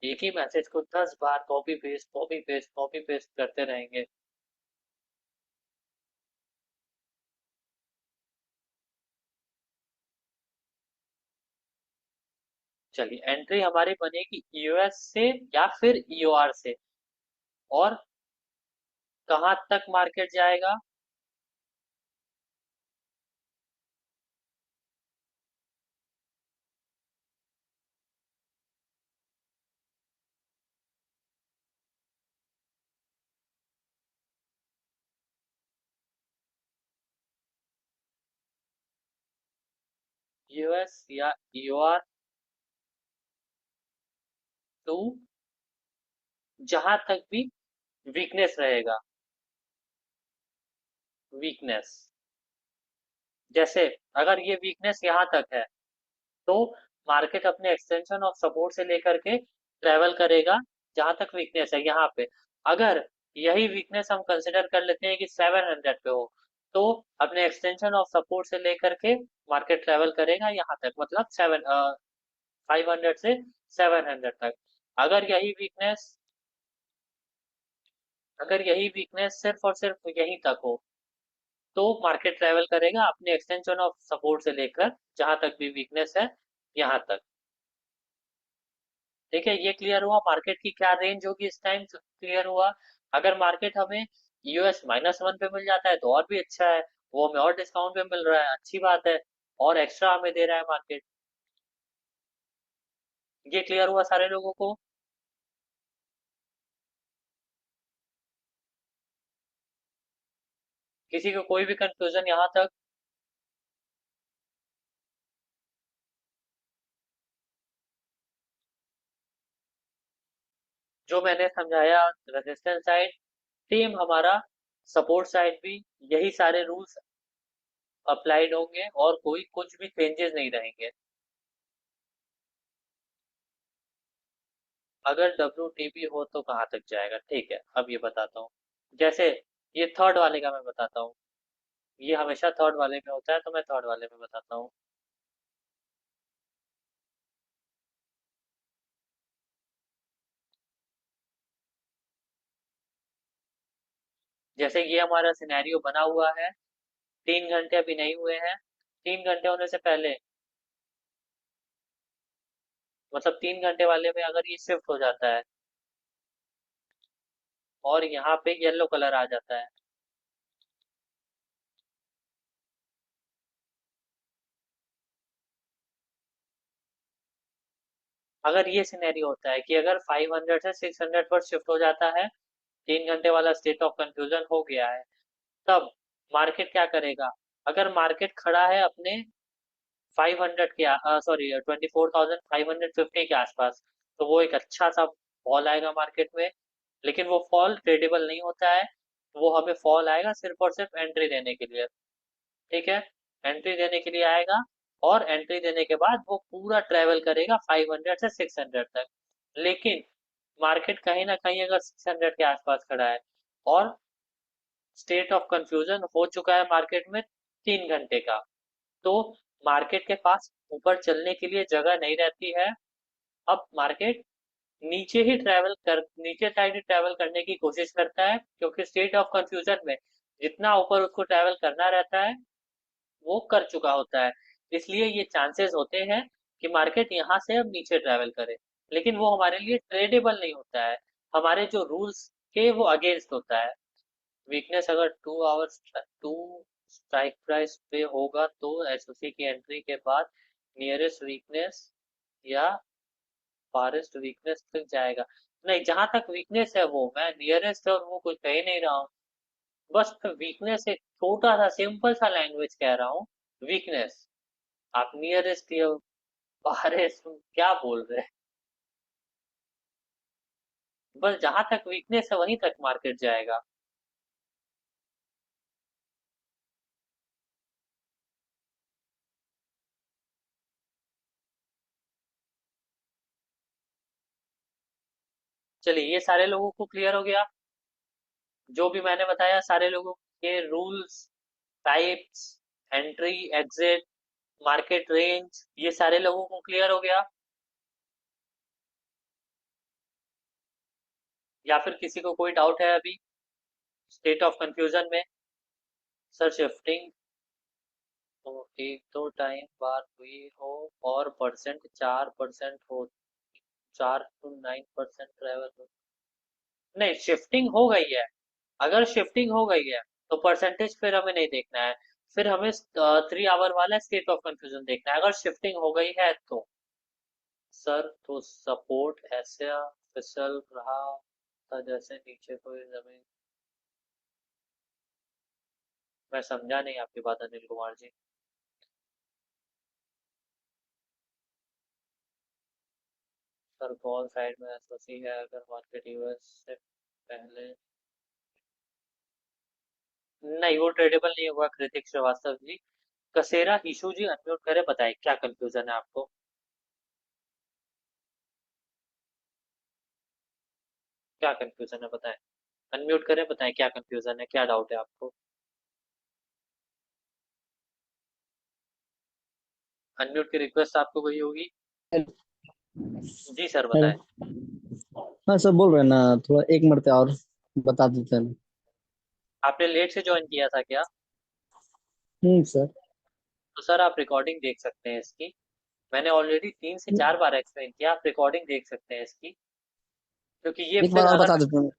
एक ही मैसेज को 10 बार copy paste copy paste copy paste करते रहेंगे। चलिए एंट्री हमारी बनेगी यूएस से या फिर ईओआर से। और कहाँ तक मार्केट जाएगा। यूएस या ईओआर टू, जहां तक भी वीकनेस रहेगा। वीकनेस, जैसे अगर ये वीकनेस यहाँ तक है तो मार्केट अपने एक्सटेंशन ऑफ सपोर्ट से लेकर के ट्रेवल करेगा जहां तक वीकनेस है यहाँ पे। अगर यही वीकनेस हम कंसिडर कर लेते हैं कि 700 पे हो, तो अपने एक्सटेंशन ऑफ सपोर्ट से लेकर के मार्केट ट्रेवल करेगा यहाँ तक, मतलब 500 से 700 तक। अगर यही वीकनेस अगर यही वीकनेस सिर्फ और सिर्फ यहीं तक हो तो मार्केट ट्रेवल करेगा अपने एक्सटेंशन ऑफ सपोर्ट से लेकर जहां तक भी वीकनेस है यहाँ तक। ठीक है, ये क्लियर हुआ मार्केट की क्या रेंज होगी इस टाइम, क्लियर हुआ। अगर मार्केट हमें US-1 पे मिल जाता है तो और भी अच्छा है, वो हमें और डिस्काउंट पे मिल रहा है, अच्छी बात है, और एक्स्ट्रा हमें दे रहा है मार्केट। ये क्लियर हुआ सारे लोगों को। किसी को कोई भी कंफ्यूजन यहाँ तक? जो मैंने समझाया रेजिस्टेंस साइड, सेम हमारा सपोर्ट साइड भी यही सारे रूल्स अप्लाइड होंगे और कोई कुछ भी चेंजेस नहीं रहेंगे। अगर WTB हो तो कहाँ तक जाएगा, ठीक है अब ये बताता हूँ। जैसे ये थर्ड वाले का मैं बताता हूँ, ये हमेशा थर्ड वाले में होता है तो मैं थर्ड वाले में बताता हूँ। जैसे ये हमारा सिनेरियो बना हुआ है, 3 घंटे अभी नहीं हुए हैं, 3 घंटे होने से पहले, मतलब 3 घंटे वाले में अगर ये शिफ्ट हो जाता है और यहाँ पे येलो कलर आ जाता है, अगर ये सिनेरियो होता है कि अगर 500 से 600 पर शिफ्ट हो जाता है, 3 घंटे वाला स्टेट ऑफ कंफ्यूजन हो गया है, तब मार्केट क्या करेगा? अगर मार्केट खड़ा है अपने 500 के, सॉरी 24,550 के आसपास, तो वो एक अच्छा सा फॉल आएगा मार्केट में। लेकिन वो फॉल ट्रेडेबल नहीं होता है, वो हमें फॉल आएगा सिर्फ और सिर्फ एंट्री देने के लिए। ठीक है, एंट्री देने के लिए आएगा, और एंट्री देने के बाद वो पूरा ट्रेवल करेगा 500 से 600 तक। लेकिन मार्केट कहीं ना कहीं अगर 600 के आसपास खड़ा है और स्टेट ऑफ कंफ्यूजन हो चुका है मार्केट में 3 घंटे का, तो मार्केट के पास ऊपर चलने के लिए जगह नहीं रहती है। अब मार्केट नीचे साइड ही ट्रेवल करने की कोशिश करता है, क्योंकि स्टेट ऑफ कंफ्यूजन में जितना ऊपर उसको ट्रेवल करना रहता है वो कर चुका होता है। इसलिए ये चांसेस होते हैं कि मार्केट यहाँ से अब नीचे ट्रेवल करे, लेकिन वो हमारे लिए ट्रेडेबल नहीं होता है, हमारे जो रूल्स के वो अगेंस्ट होता है। वीकनेस अगर 2 आवर्स 2 स्ट्राइक प्राइस पे होगा तो एसओसी की एंट्री के बाद नियरेस्ट वीकनेस या फारेस्ट वीकनेस तक जाएगा। नहीं, जहां तक वीकनेस है वो मैं नियरेस्ट और वो कुछ कह ही नहीं रहा हूँ। बस वीकनेस एक छोटा सा सिंपल सा लैंग्वेज कह रहा हूँ, वीकनेस। आप नियरेस्ट या फारेस्ट क्या बोल रहे हैं? बस जहां तक वीकनेस है वहीं तक मार्केट जाएगा। चलिए ये सारे लोगों को क्लियर हो गया, जो भी मैंने बताया सारे लोगों के rules, types, entry exit, market range, ये सारे लोगों को क्लियर हो गया? या फिर किसी को कोई डाउट है अभी स्टेट ऑफ कंफ्यूजन में? सर शिफ्टिंग तो एक दो टाइम बार हुई हो और परसेंट 4% हो, 4 to 9% ट्रेवल हो, नहीं शिफ्टिंग हो गई है। अगर शिफ्टिंग हो गई है तो परसेंटेज फिर हमें नहीं देखना है, फिर हमें 3 आवर वाला स्टेट ऑफ कंफ्यूजन देखना है, अगर शिफ्टिंग हो गई है तो। सर तो सपोर्ट ऐसा फिसल रहा था जैसे नीचे कोई जमीन। मैं समझा नहीं आपकी बात Anil Kumar ji. Sir call side में एसओसी है अगर मार्केट यूएस से पहले। नहीं वो ट्रेडेबल नहीं हुआ कृतिक श्रीवास्तव जी। कसेरा ईशू जी अनम्यूट करे, बताएं क्या कंफ्यूजन है आपको? क्या कंफ्यूजन है बताएं, अनम्यूट करें, बताएं क्या कंफ्यूजन है, क्या डाउट है आपको? अनम्यूट की रिक्वेस्ट आपको गई होगी। जी सर बताएं। हेलो। हाँ सर बोल रहे हैं ना, थोड़ा एक मिनट और बता देते हैं। आपने लेट से ज्वाइन किया था क्या? सर। तो सर आप रिकॉर्डिंग देख सकते हैं इसकी, मैंने ऑलरेडी 3 से 4 बार एक्सप्लेन किया, आप रिकॉर्डिंग देख सकते हैं इसकी। क्योंकि ये एक फिर बार और अगर बता देते हैं।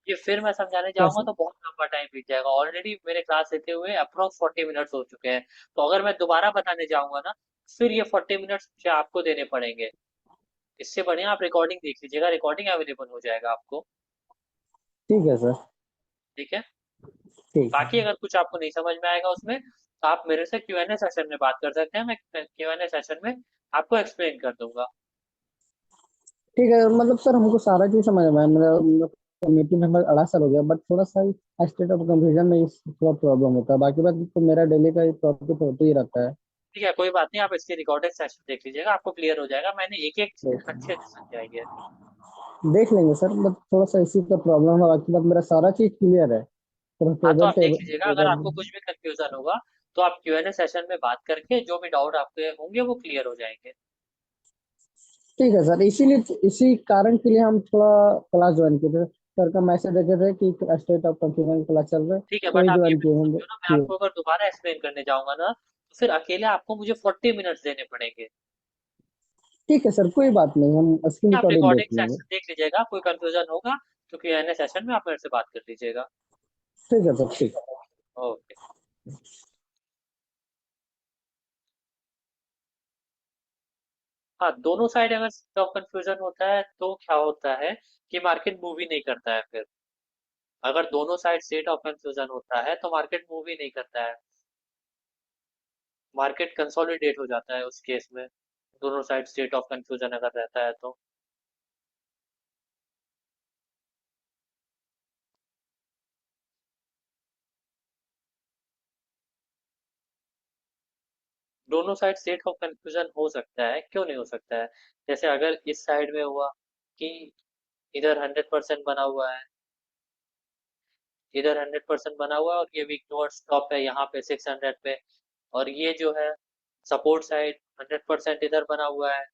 ये फिर मैं समझाने क्या जाऊंगा सर? तो बहुत लंबा टाइम बीत जाएगा, ऑलरेडी मेरे क्लास लेते हुए अप्रोक्स 40 मिनट्स हो चुके हैं। तो अगर मैं दोबारा बताने जाऊंगा ना, फिर ये 40 मिनट्स मुझे आपको देने पड़ेंगे। इससे बढ़िया आप रिकॉर्डिंग देख लीजिएगा, रिकॉर्डिंग अवेलेबल हो जाएगा आपको। ठीक है सर। ठीक है। ठीक है। बाकी अगर कुछ आपको नहीं समझ में आएगा उसमें, तो आप मेरे से क्यू एन ए सेशन में बात कर सकते हैं। मैं क्यू एन ए सेशन में आपको एक्सप्लेन कर दूंगा। ठीक है, मतलब सर हमको सारा चीज समझ में आया। मेरा कमेटी में हमारा 8 साल हो गया, बट थोड़ा सा स्टेट ऑफ कंफ्यूजन में इस थोड़ा प्रॉब्लम होता है। बाकी बात तो मेरा डेली का टॉपिक होते ही रहता है। ठीक है, कोई बात नहीं, आप इसकी रिकॉर्डेड सेशन देख लीजिएगा, आपको क्लियर हो जाएगा। मैंने एक एक चीज देख अच्छे से समझाई है। देख लेंगे सर, बट थोड़ा सा इसी का प्रॉब्लम है। बाकी बात मेरा सारा चीज क्लियर है। थोड़ा हाँ, तो टेबल आप देख टेबल लीजिएगा, अगर टेबल। आपको कुछ भी कंफ्यूजन होगा तो आप क्यू एन ए सेशन में बात करके जो भी डाउट आपके होंगे वो क्लियर हो जाएंगे। ठीक है सर, इसीलिए इसी कारण के लिए हम थोड़ा क्लास ज्वाइन किए थे। सर का मैसेज देखे थे कि स्टेट ऑफ कंफ्यूजन क्लास चल रहा है, ठीक है, तो बट वही आप ये ज्वाइन भी किए समझिए ना, मैं हैं। आपको अगर दोबारा एक्सप्लेन करने जाऊंगा ना तो फिर अकेले आपको मुझे 40 मिनट्स देने पड़ेंगे। ठीक है सर, कोई बात नहीं, हम स्क्रीन आप रिकॉर्डिंग देख रिकॉर्डिंग लेंगे। सेशन देख लीजिएगा, कोई कंफ्यूजन होगा तो क्यू एन ए सेशन में आप मेरे से बात कर लीजिएगा। ठीक है सर, ठीक। ओके। हाँ, दोनों साइड अगर ऑफ कंफ्यूजन होता है तो क्या होता है कि मार्केट मूव ही नहीं करता है फिर। अगर दोनों साइड स्टेट ऑफ कंफ्यूजन होता है तो मार्केट मूव ही नहीं करता है, मार्केट कंसोलिडेट हो जाता है उस केस में। दोनों साइड स्टेट ऑफ कंफ्यूजन अगर रहता है तो दोनों साइड स्टेट ऑफ कंफ्यूजन हो सकता है, क्यों नहीं हो सकता है। जैसे अगर इस साइड में हुआ कि इधर 100% बना हुआ है, इधर 100% बना हुआ है और ये वीक टुवर्ड्स स्टॉप है यहाँ पे 600 पे, और ये जो है सपोर्ट साइड 100% इधर बना हुआ है,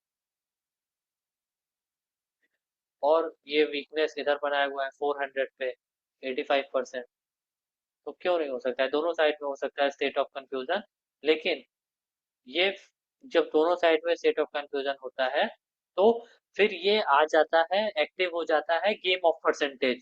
और ये वीकनेस इधर बनाया हुआ है 400 पे 85%। तो क्यों नहीं हो सकता है, दोनों साइड में हो सकता है स्टेट ऑफ कंफ्यूजन। लेकिन ये जब दोनों साइड में स्टेट ऑफ कंफ्यूजन होता है तो फिर ये आ जाता है, एक्टिव हो जाता है गेम ऑफ परसेंटेज।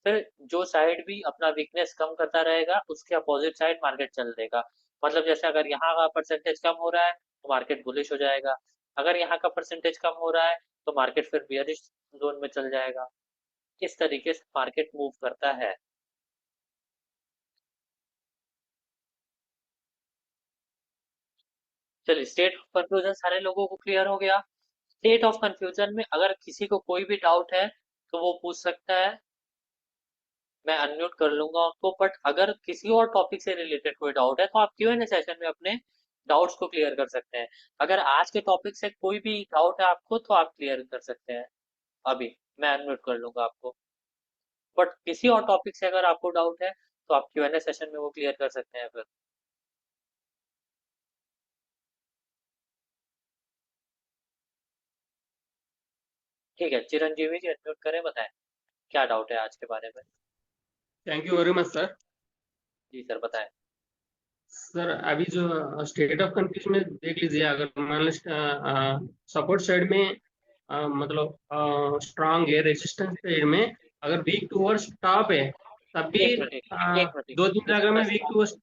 फिर जो साइड भी अपना वीकनेस कम करता रहेगा उसके अपोजिट साइड मार्केट चल देगा। मतलब जैसे अगर यहाँ का परसेंटेज कम हो रहा है तो मार्केट बुलिश हो जाएगा, अगर यहाँ का परसेंटेज कम हो रहा है तो मार्केट फिर बियरिश जोन में चल जाएगा। इस तरीके से मार्केट मूव करता है। चलिए, स्टेट ऑफ कंफ्यूजन सारे लोगों को क्लियर हो गया। स्टेट ऑफ कंफ्यूजन में अगर किसी को कोई भी डाउट है तो वो पूछ सकता है, मैं अनम्यूट कर लूंगा उनको। बट अगर किसी और टॉपिक से रिलेटेड कोई डाउट है तो आप क्यू एन ए सेशन में अपने डाउट्स को क्लियर कर सकते हैं। अगर आज के टॉपिक से कोई भी डाउट है आपको तो आप क्लियर कर सकते हैं अभी, मैं अनम्यूट कर लूंगा आपको। बट किसी और टॉपिक से अगर आपको डाउट है तो आप क्यू एन ए सेशन में वो क्लियर कर सकते हैं फिर। ठीक है, चिरंजीवी जी अनम्यूट करें, बताएं क्या डाउट है आज के बारे में। Thank you very much sir. जी सर, बताएं। सर अभी जो स्टेट ऑफ कंफ्यूजन में देख लीजिए, अगर मान लीजिए सपोर्ट साइड में मतलब स्ट्रांग है, रेजिस्टेंस साइड में अगर वीक टूवर्ड्स टॉप है, तब भी एक मिनट, एक मिनट, दो तीन जगह मैं में वीक टूवर्ड्स।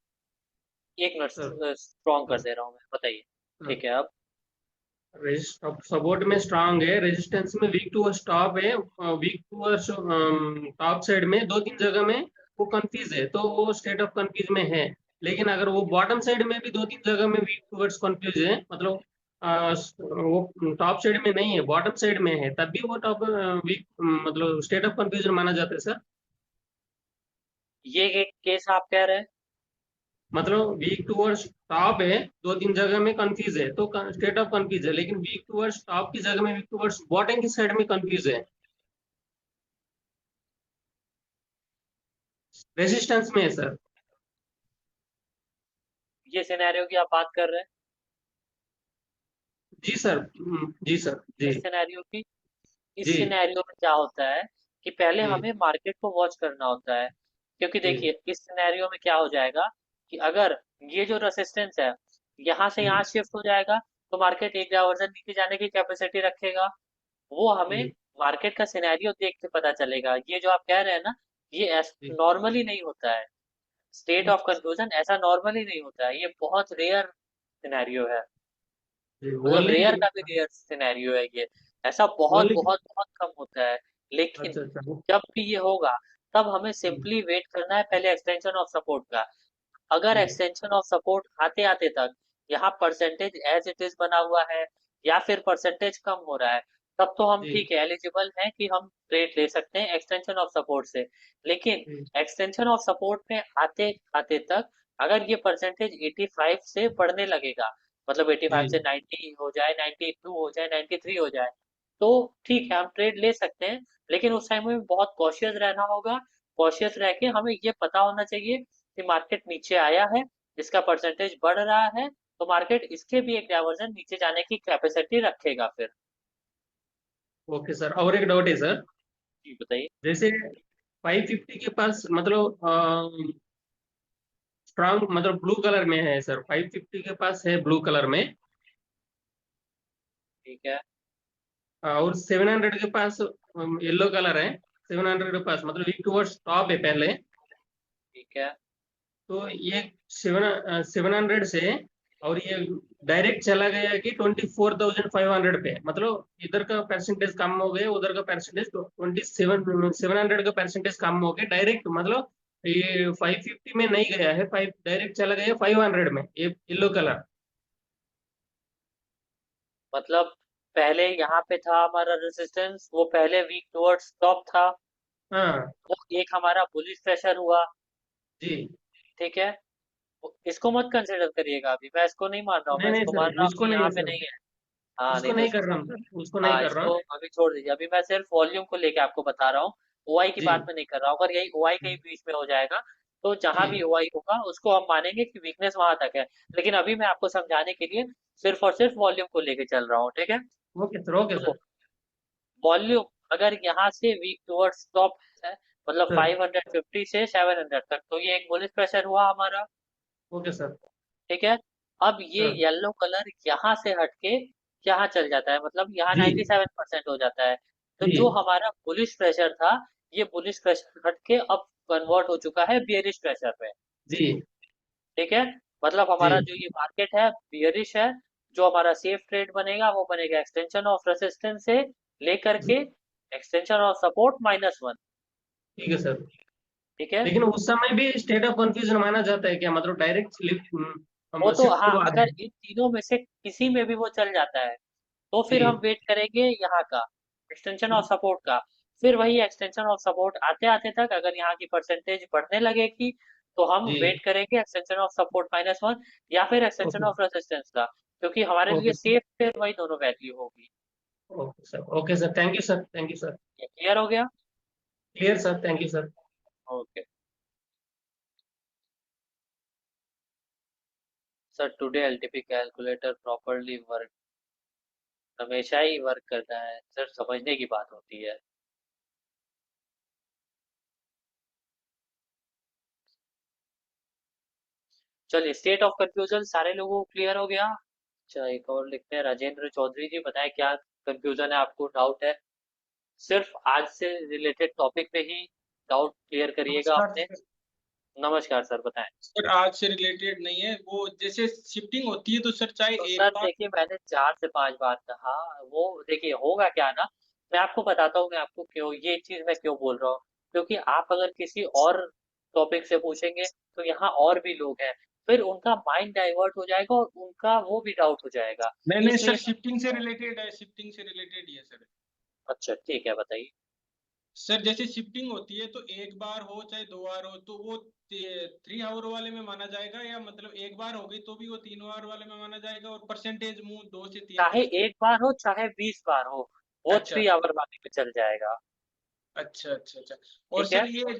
एक मिनट सर स्ट्रॉन्ग कर सर दे रहा हूँ मैं, बताइए। सर ठीक है, अब सपोर्ट में स्ट्रांग है, रेजिस्टेंस में वीक टूवर्ड्स टॉप है, वीक टूवर्ड्स टॉप साइड में दो तीन जगह में वो कंफ्यूज है, तो वो स्टेट ऑफ कंफ्यूज में है। लेकिन अगर वो बॉटम साइड में भी दो तीन जगह में वीक टूवर्ड्स कंफ्यूज है, मतलब वो टॉप साइड में नहीं है, बॉटम साइड में है, तब भी वो टॉप वीक मतलब स्टेट ऑफ कंफ्यूजन माना जाता है सर। ये एक केस आप कह रहे हैं। मतलब वीक टूवर्ड्स टॉप है, दो तीन जगह में कंफ्यूज है, तो स्टेट ऑफ कंफ्यूज है। लेकिन वीक टूवर्ड्स टॉप की जगह में वीक टूवर्ड्स बॉटम की साइड में कंफ्यूज है, रेजिस्टेंस में है सर। ये सिनेरियो की आप बात कर रहे हैं। जी सर। जी सर जी। इस सिनेरियो की, जी इस सिनेरियो में क्या होता है कि पहले जी हमें मार्केट को वॉच करना होता है। क्योंकि जी देखिए, इस सिनेरियो में क्या हो जाएगा कि अगर ये जो रेसिस्टेंस है यहाँ से जी यहाँ शिफ्ट हो जाएगा तो मार्केट एक डायवर्जन नीचे जाने की कैपेसिटी रखेगा। वो हमें जी मार्केट का सिनेरियो देख के पता चलेगा। ये जो आप कह रहे हैं ना, ये जी नॉर्मली नहीं होता है। स्टेट ऑफ कंफ्यूजन ऐसा नॉर्मली नहीं होता है, ये बहुत रेयर सिनेरियो है। जी। मतलब ओनली। रेयर का भी रेयर सिनेरियो है ये। ऐसा बहुत ओनली। बहुत बहुत कम होता है। लेकिन अच्छा अच्छा। जब भी ये होगा तब हमें सिंपली वेट करना है पहले एक्सटेंशन ऑफ सपोर्ट का। अगर जी एक्सटेंशन ऑफ सपोर्ट आते आते तक यहाँ परसेंटेज एज इट इज बना हुआ है या फिर परसेंटेज कम हो रहा है, तब तो हम जी ठीक है, एलिजिबल हैं कि हम ट्रेड ले सकते हैं एक्सटेंशन ऑफ सपोर्ट से। लेकिन जी एक्सटेंशन ऑफ सपोर्ट में आते आते तक अगर ये परसेंटेज 85 से बढ़ने लगेगा, मतलब 85 से जी 90 हो जाए, 92 हो जाए, 93 हो जाए, तो ठीक है, हम ट्रेड ले सकते हैं। लेकिन उस टाइम में बहुत कॉशियस रहना होगा। कॉशियस रह के हमें ये पता होना चाहिए कि मार्केट नीचे आया है, इसका परसेंटेज बढ़ रहा है, तो मार्केट इसके भी एक डायवर्जन नीचे जाने की कैपेसिटी रखेगा फिर। ओके सर, और एक डाउट है सर। जी बताइए। जैसे 550 के पास मतलब स्ट्रांग मतलब ब्लू कलर में है सर, 550 के पास है ब्लू कलर में। ठीक है। और 700 के पास येलो कलर है। 700 के पास मतलब वीक टुवर्ड्स टॉप है पहले। ठीक है। तो ये 700 से, और ये डायरेक्ट चला गया कि 24,500 पे, मतलब इधर का परसेंटेज कम हो गया, उधर का परसेंटेज 700 का परसेंटेज कम हो गया डायरेक्ट, मतलब ये 550 में नहीं गया है, फाइव डायरेक्ट चला गया 500 में, ये येलो कलर। मतलब पहले यहाँ पे था हमारा रेजिस्टेंस, वो पहले वीक टुवर्ड्स टॉप था, हाँ वो एक हमारा बुलिश प्रेशर हुआ। जी। ठीक है। इसको मत कंसिडर करिएगा, अभी मैं इसको नहीं मान रहा हूँ, नहीं मैं नहीं इसको मान सर, रहा हूँ उसको कि नहीं यहाँ पे सर, नहीं है। हाँ, नहीं उसको तो नहीं कर इसको, रहा हूँ सर, उसको नहीं हाँ, कर रहा इसको हूँ। अभी छोड़ दीजिए। अभी मैं सिर्फ वॉल्यूम को लेके आपको बता रहा हूँ, ओआई की बात जी में नहीं कर रहा हूँ। अगर यही ओआई के ही बीच में हो जाएगा, तो जहां भी जी। ओआई होगा उसको हम मानेंगे कि वीकनेस वहां तक है। लेकिन अभी मैं आपको समझाने के लिए सिर्फ और सिर्फ वॉल्यूम को लेके चल रहा हूँ, ठीक है। ओके सर, ओके तो सर। वॉल्यूम अगर यहाँ से वीक टुवर्ड्स टॉप है, मतलब सर 550 से 700 तक, तो ये एक बुलिश प्रेशर हुआ हमारा। Okay sir. ठीक है। अब ये हाँ येलो कलर यहाँ से हटके यहाँ चल जाता है, मतलब यहाँ जी 97% हो जाता है। तो जी जो हमारा बुलिश प्रेशर था, ये बुलिश प्रेशर हटके अब कन्वर्ट हो चुका है बियरिश प्रेशर पे। जी ठीक है। मतलब हमारा जी जो ये मार्केट है बियरिश है। जो हमारा सेफ ट्रेड बनेगा वो बनेगा एक्सटेंशन ऑफ रेसिस्टेंस से लेकर जी। के एक्सटेंशन ऑफ सपोर्ट -1। ठीक है सर। ठीक है। लेकिन उस समय भी स्टेट ऑफ कंफ्यूजन माना जाता है क्या, मतलब डायरेक्ट वो हम तो शिफ्ट हाँ, करवा अगर दें? इन तीनों में से किसी में भी वो चल जाता है, तो फिर हम जी वेट करेंगे यहाँ का एक्सटेंशन ऑफ सपोर्ट का। फिर वही एक्सटेंशन ऑफ सपोर्ट आते आते तक अगर यहाँ की परसेंटेज बढ़ने लगेगी, तो हम जी। वेट करेंगे एक्सटेंशन ऑफ सपोर्ट -1 या फिर एक्सटेंशन ओके ऑफ रेजिस्टेंस का, क्योंकि हमारे लिए ओके सेफ फिर वही दोनों वैल्यू होगी। Okay sir, okay sir, thank you sir, thank you sir. Clear हो गया। Clear sir, thank you sir. Okay sir, today LTP calculator properly work, हमेशा ही वर्क करता है सर, समझने की बात होती है। चलिए, स्टेट ऑफ कंफ्यूजन सारे लोगों को क्लियर हो गया। अच्छा, एक और लिखते हैं, राजेंद्र चौधरी जी बताएं क्या कंफ्यूजन है, आपको डाउट है। सिर्फ आज से रिलेटेड टॉपिक पे ही डाउट क्लियर करिएगा नमस्कार अपने। सर। नमस्कार सर, बताएं। सर आज से रिलेटेड नहीं है, वो जैसे शिफ्टिंग होती है तो सर चाहे तो एक सर बार। देखिए, मैंने 4 से 5 बार कहा, वो देखिए होगा क्या ना, मैं आपको बताता हूँ, मैं आपको क्यों ये चीज मैं क्यों बोल रहा हूँ। क्योंकि आप अगर किसी और टॉपिक से पूछेंगे, तो यहाँ और भी लोग हैं, फिर उनका माइंड डाइवर्ट हो जाएगा और उनका वो भी डाउट हो जाएगा। नहीं नहीं सर, इसलिए शिफ्टिंग से रिलेटेड है, शिफ्टिंग से रिलेटेड ही है सर। अच्छा ठीक है, बताइए। सर जैसे शिफ्टिंग होती है तो एक बार हो चाहे दो बार हो तो वो 3 आवर वाले में माना जाएगा, या मतलब एक बार हो गई तो भी वो 3 आवर वाले में माना जाएगा, और परसेंटेज मूव 2 से 3 चाहे तक। एक बार हो चाहे 20 बार हो, वो अच्छा 3 आवर वाले में चल जाएगा। अच्छा अच्छा अच्छा। और ठीक है। सर ये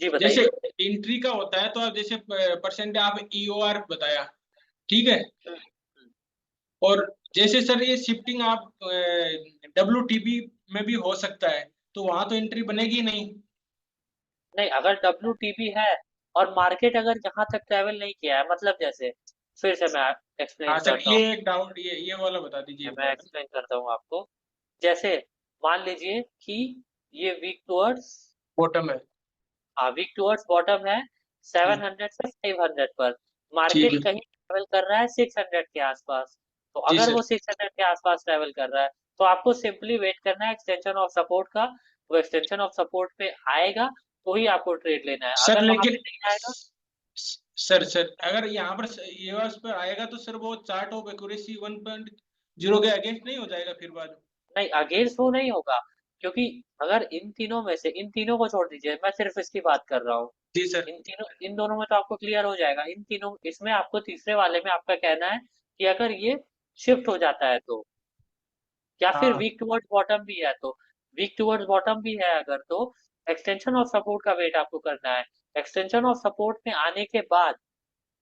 जी जैसे बताइए। एंट्री का होता है तो आप जैसे परसेंट आप ईओआर बताया, ठीक है। हम्म, और जैसे सर ये शिफ्टिंग आप WTB में भी हो सकता है, तो वहां तो एंट्री बनेगी नहीं। नहीं, अगर WTB है और मार्केट अगर यहाँ तक ट्रेवल नहीं किया है, मतलब जैसे, फिर से मैं हाँ एक्सप्लेन सर, करता ये हूँ। एक डाउट, ये वाला बता दीजिए एक मैं बार। एक्सप्लेन करता हूँ आपको। जैसे मान लीजिए कि ये वीक टुवर्ड्स, बॉटम है। हाँ, वीक टुवर्ड्स बॉटम है ठीक 700 से 500 पर। ठीक मार्केट है। कहीं ट्रेवल कर रहा है 600 के आसपास। तो जी अगर सर। वो 600 के आसपास ट्रेवल कर रहा है, तो आपको सिंपली वेट करना है एक्सटेंशन ऑफ सपोर्ट का। वो एक्सटेंशन ऑफ सपोर्ट पे आएगा तो ही आपको ट्रेड लेना है, सर अगर वहां पे लेकिन नहीं आएगा। सर अगर यहाँ पर ये उस पर आएगा तो सर वो चार्ट ऑफ एक्यूरेसी 1.0 के अगेंस्ट नहीं हो जाएगा फिर बाद में? नहीं, अगेंस्ट वो नहीं होगा, क्योंकि अगर इन तीनों में से, इन तीनों को छोड़ दीजिए, मैं सिर्फ इसकी बात कर रहा हूँ। जी सर। इन तीनों, इन दोनों में तो आपको क्लियर हो जाएगा, इन तीनों, इसमें आपको तीसरे वाले में आपका कहना है कि अगर ये शिफ्ट हो जाता है तो, या फिर हाँ वीक टुवर्ड्स बॉटम भी है तो, वीक टुवर्ड्स बॉटम भी है अगर, तो एक्सटेंशन ऑफ सपोर्ट का वेट आपको करना है। एक्सटेंशन ऑफ सपोर्ट में आने के बाद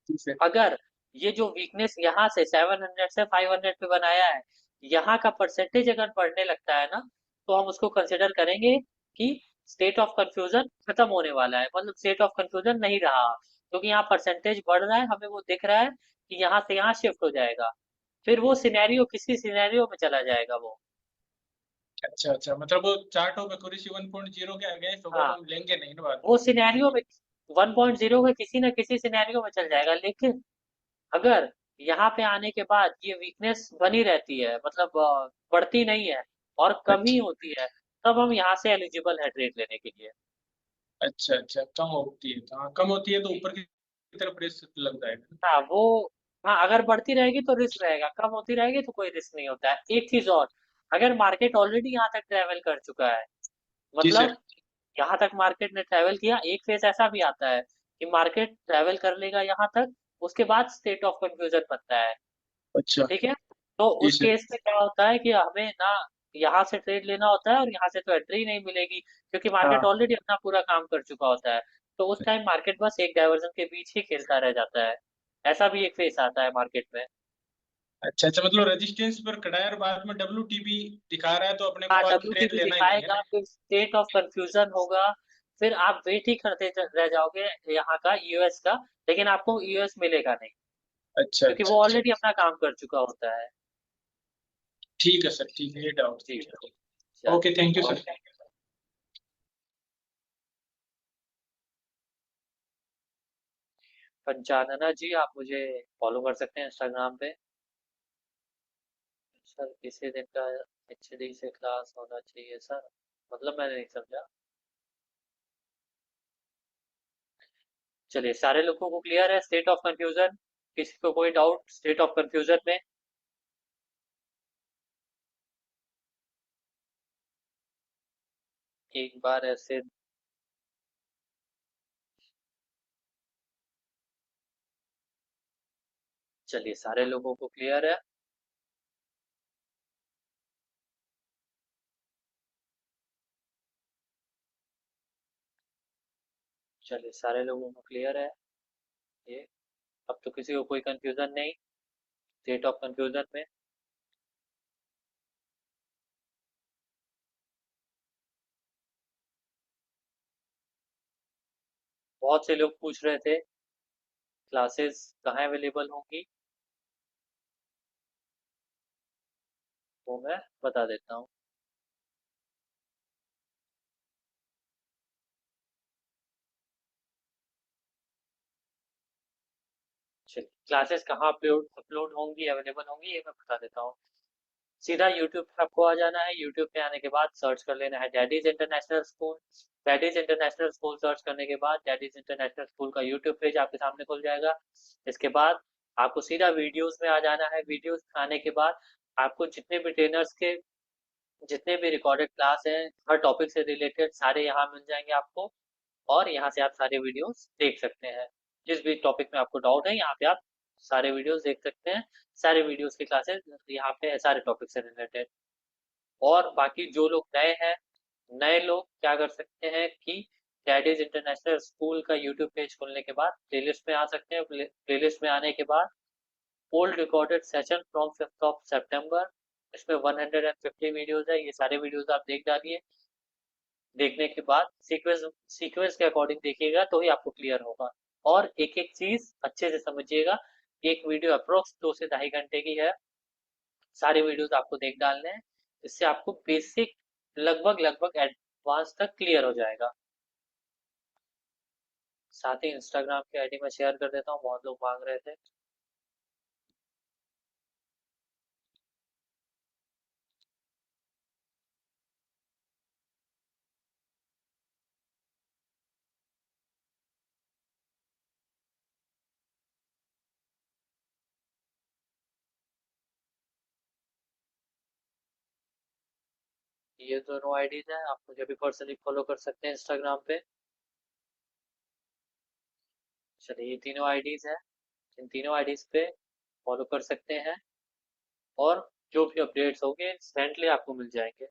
जी सर। अगर ये जो वीकनेस यहाँ से 700 से 500 पे बनाया है, यहाँ का परसेंटेज अगर बढ़ने लगता है ना, तो हम उसको कंसिडर करेंगे कि स्टेट ऑफ कंफ्यूजन खत्म होने वाला है, मतलब स्टेट ऑफ कंफ्यूजन नहीं रहा, क्योंकि यहाँ परसेंटेज बढ़ रहा है, हमें वो दिख रहा है कि यहाँ से यहाँ शिफ्ट हो जाएगा, फिर वो सिनेरियो किसी सिनेरियो में चला जाएगा वो। अच्छा मतलब वो चार्ट ऑफ एक्यूरेसी 1.0 के अगेंस्ट होगा हाँ, तो हम लेंगे नहीं ना बाद में? वो सिनेरियो में 1.0 के किसी न किसी सिनेरियो में चल जाएगा, लेकिन अगर यहाँ पे आने के बाद ये वीकनेस बनी रहती है, मतलब बढ़ती नहीं है और कम ही अच्छा होती है, तब हम यहाँ से एलिजिबल है ट्रेड लेने के लिए। अच्छा कम होती है तो हाँ, कम होती है तो ऊपर की तरफ रेस लग जाएगा। हाँ वो, हाँ अगर बढ़ती रहेगी तो रिस्क रहेगा, कम होती रहेगी तो कोई रिस्क नहीं होता है। एक चीज और, अगर मार्केट ऑलरेडी यहाँ तक ट्रेवल कर चुका है, जी सर। मतलब यहाँ तक मार्केट ने ट्रेवल किया, एक फेज ऐसा भी आता है कि मार्केट ट्रेवल कर लेगा यहाँ तक, उसके बाद स्टेट ऑफ कंफ्यूजन बनता है। अच्छा। ठीक है, तो जी उस सर। केस में क्या होता है कि हमें ना यहाँ से ट्रेड लेना होता है, और यहाँ से तो एंट्री नहीं मिलेगी, क्योंकि मार्केट हाँ ऑलरेडी अपना पूरा काम कर चुका होता है। तो उस टाइम मार्केट बस एक डाइवर्जन के बीच ही खेलता रह जाता है। ऐसा भी एक फेस आता है मार्केट में। अच्छा मतलब रेजिस्टेंस पर खड़ा है और बाद में डब्ल्यूटीबी दिखा रहा है तो अपने को हाँ, बाद में डब्ल्यू टी ट्रेड भी लेना ही नहीं है दिखाएगा, ना? फिर स्टेट ऑफ कंफ्यूजन होगा, फिर आप वेट ही करते रह जाओगे यहाँ का, यूएस का, लेकिन आपको यूएस मिलेगा नहीं, क्योंकि वो अच्छा। ऑलरेडी अपना काम कर चुका होता है। ठीक है सर, ठीक है, ये डाउट जी, क्लियर हो गया। ओके, थैंक यू चलिए, सर। ओके। पंचानना जी, आप मुझे फॉलो कर सकते हैं इंस्टाग्राम पे। सर किसी दिन का एचडी से क्लास होना चाहिए सर, मतलब मैंने नहीं समझा। चलिए, सारे लोगों को क्लियर है स्टेट ऑफ कंफ्यूजन? किसी को कोई डाउट स्टेट ऑफ कंफ्यूजन में? एक बार ऐसे, चलिए सारे लोगों को क्लियर है। चलिए सारे लोगों को क्लियर है ये, अब तो किसी को कोई कंफ्यूजन नहीं स्टेट ऑफ कंफ्यूजन में। बहुत से लोग पूछ रहे थे क्लासेस कहाँ अवेलेबल होंगी, वो मैं बता देता हूँ। चलिए, क्लासेस कहाँ अपलोड अपलोड होंगी, अवेलेबल होंगी, ये मैं बता देता हूँ। सीधा यूट्यूब पे आपको आ जाना है, यूट्यूब पे आने के बाद सर्च कर लेना है daddies international school. Daddies international school search करने के बाद डैडीज इंटरनेशनल स्कूल का यूट्यूब पेज आपके सामने खुल जाएगा। इसके बाद आपको सीधा वीडियोस में आ जाना है, वीडियोस में आने के बाद आपको जितने भी ट्रेनर्स के जितने भी रिकॉर्डेड क्लास हैं, हर टॉपिक से रिलेटेड सारे यहाँ मिल जाएंगे आपको, और यहाँ से आप सारे वीडियोस देख सकते हैं। जिस भी टॉपिक में आपको डाउट है, यहाँ पे आप सारे वीडियोस देख सकते हैं। सारे वीडियोस की क्लासेस यहाँ पे है, सारे टॉपिक से रिलेटेड। और बाकी जो लोग नए हैं, नए लोग क्या कर सकते हैं कि डैडीज इंटरनेशनल स्कूल का यूट्यूब पेज खोलने के बाद प्लेलिस्ट में आ सकते हैं। प्लेलिस्ट में आने के बाद old recorded session from 5th of सितंबर, इसमें 150 वीडियोस है, ये सारे वीडियोस आप देख डालिए। देखने के बाद सीक्वेंस सीक्वेंस के अकॉर्डिंग देखिएगा तो ही आपको क्लियर होगा। और एक एक चीज अच्छे से समझिएगा। एक वीडियो अप्रोक्स 2 से ढाई घंटे की है, सारे वीडियोस आपको देख डालने हैं, इससे आपको बेसिक लगभग लगभग एडवांस तक क्लियर हो जाएगा। साथ ही इंस्टाग्राम की आईडी में शेयर कर देता हूँ, बहुत लोग मांग रहे थे। ये दोनों आईडीज हैं, आप मुझे भी पर्सनली फॉलो कर सकते हैं इंस्टाग्राम पे। चलिए ये तीनों आईडीज हैं, इन तीनों आईडीज पे फॉलो कर सकते हैं, और जो भी अपडेट्स होंगे इंस्टेंटली आपको मिल जाएंगे।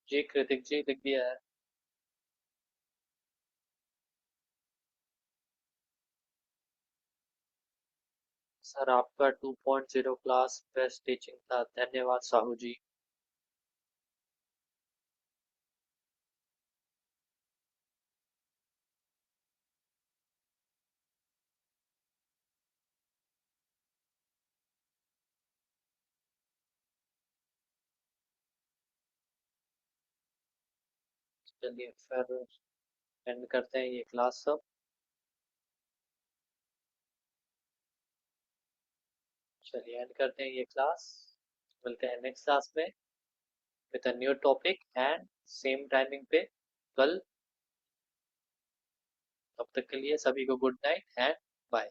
जी कृतिक जी, लिख दिया है। सर आपका 2.0 क्लास बेस्ट टीचिंग था, धन्यवाद साहू जी। चलिए फिर एंड करते हैं ये क्लास सब। चलिए एंड करते हैं ये क्लास, मिलते हैं नेक्स्ट क्लास में with a new topic and same timing पे कल। तब तक के लिए सभी को गुड नाइट एंड बाय।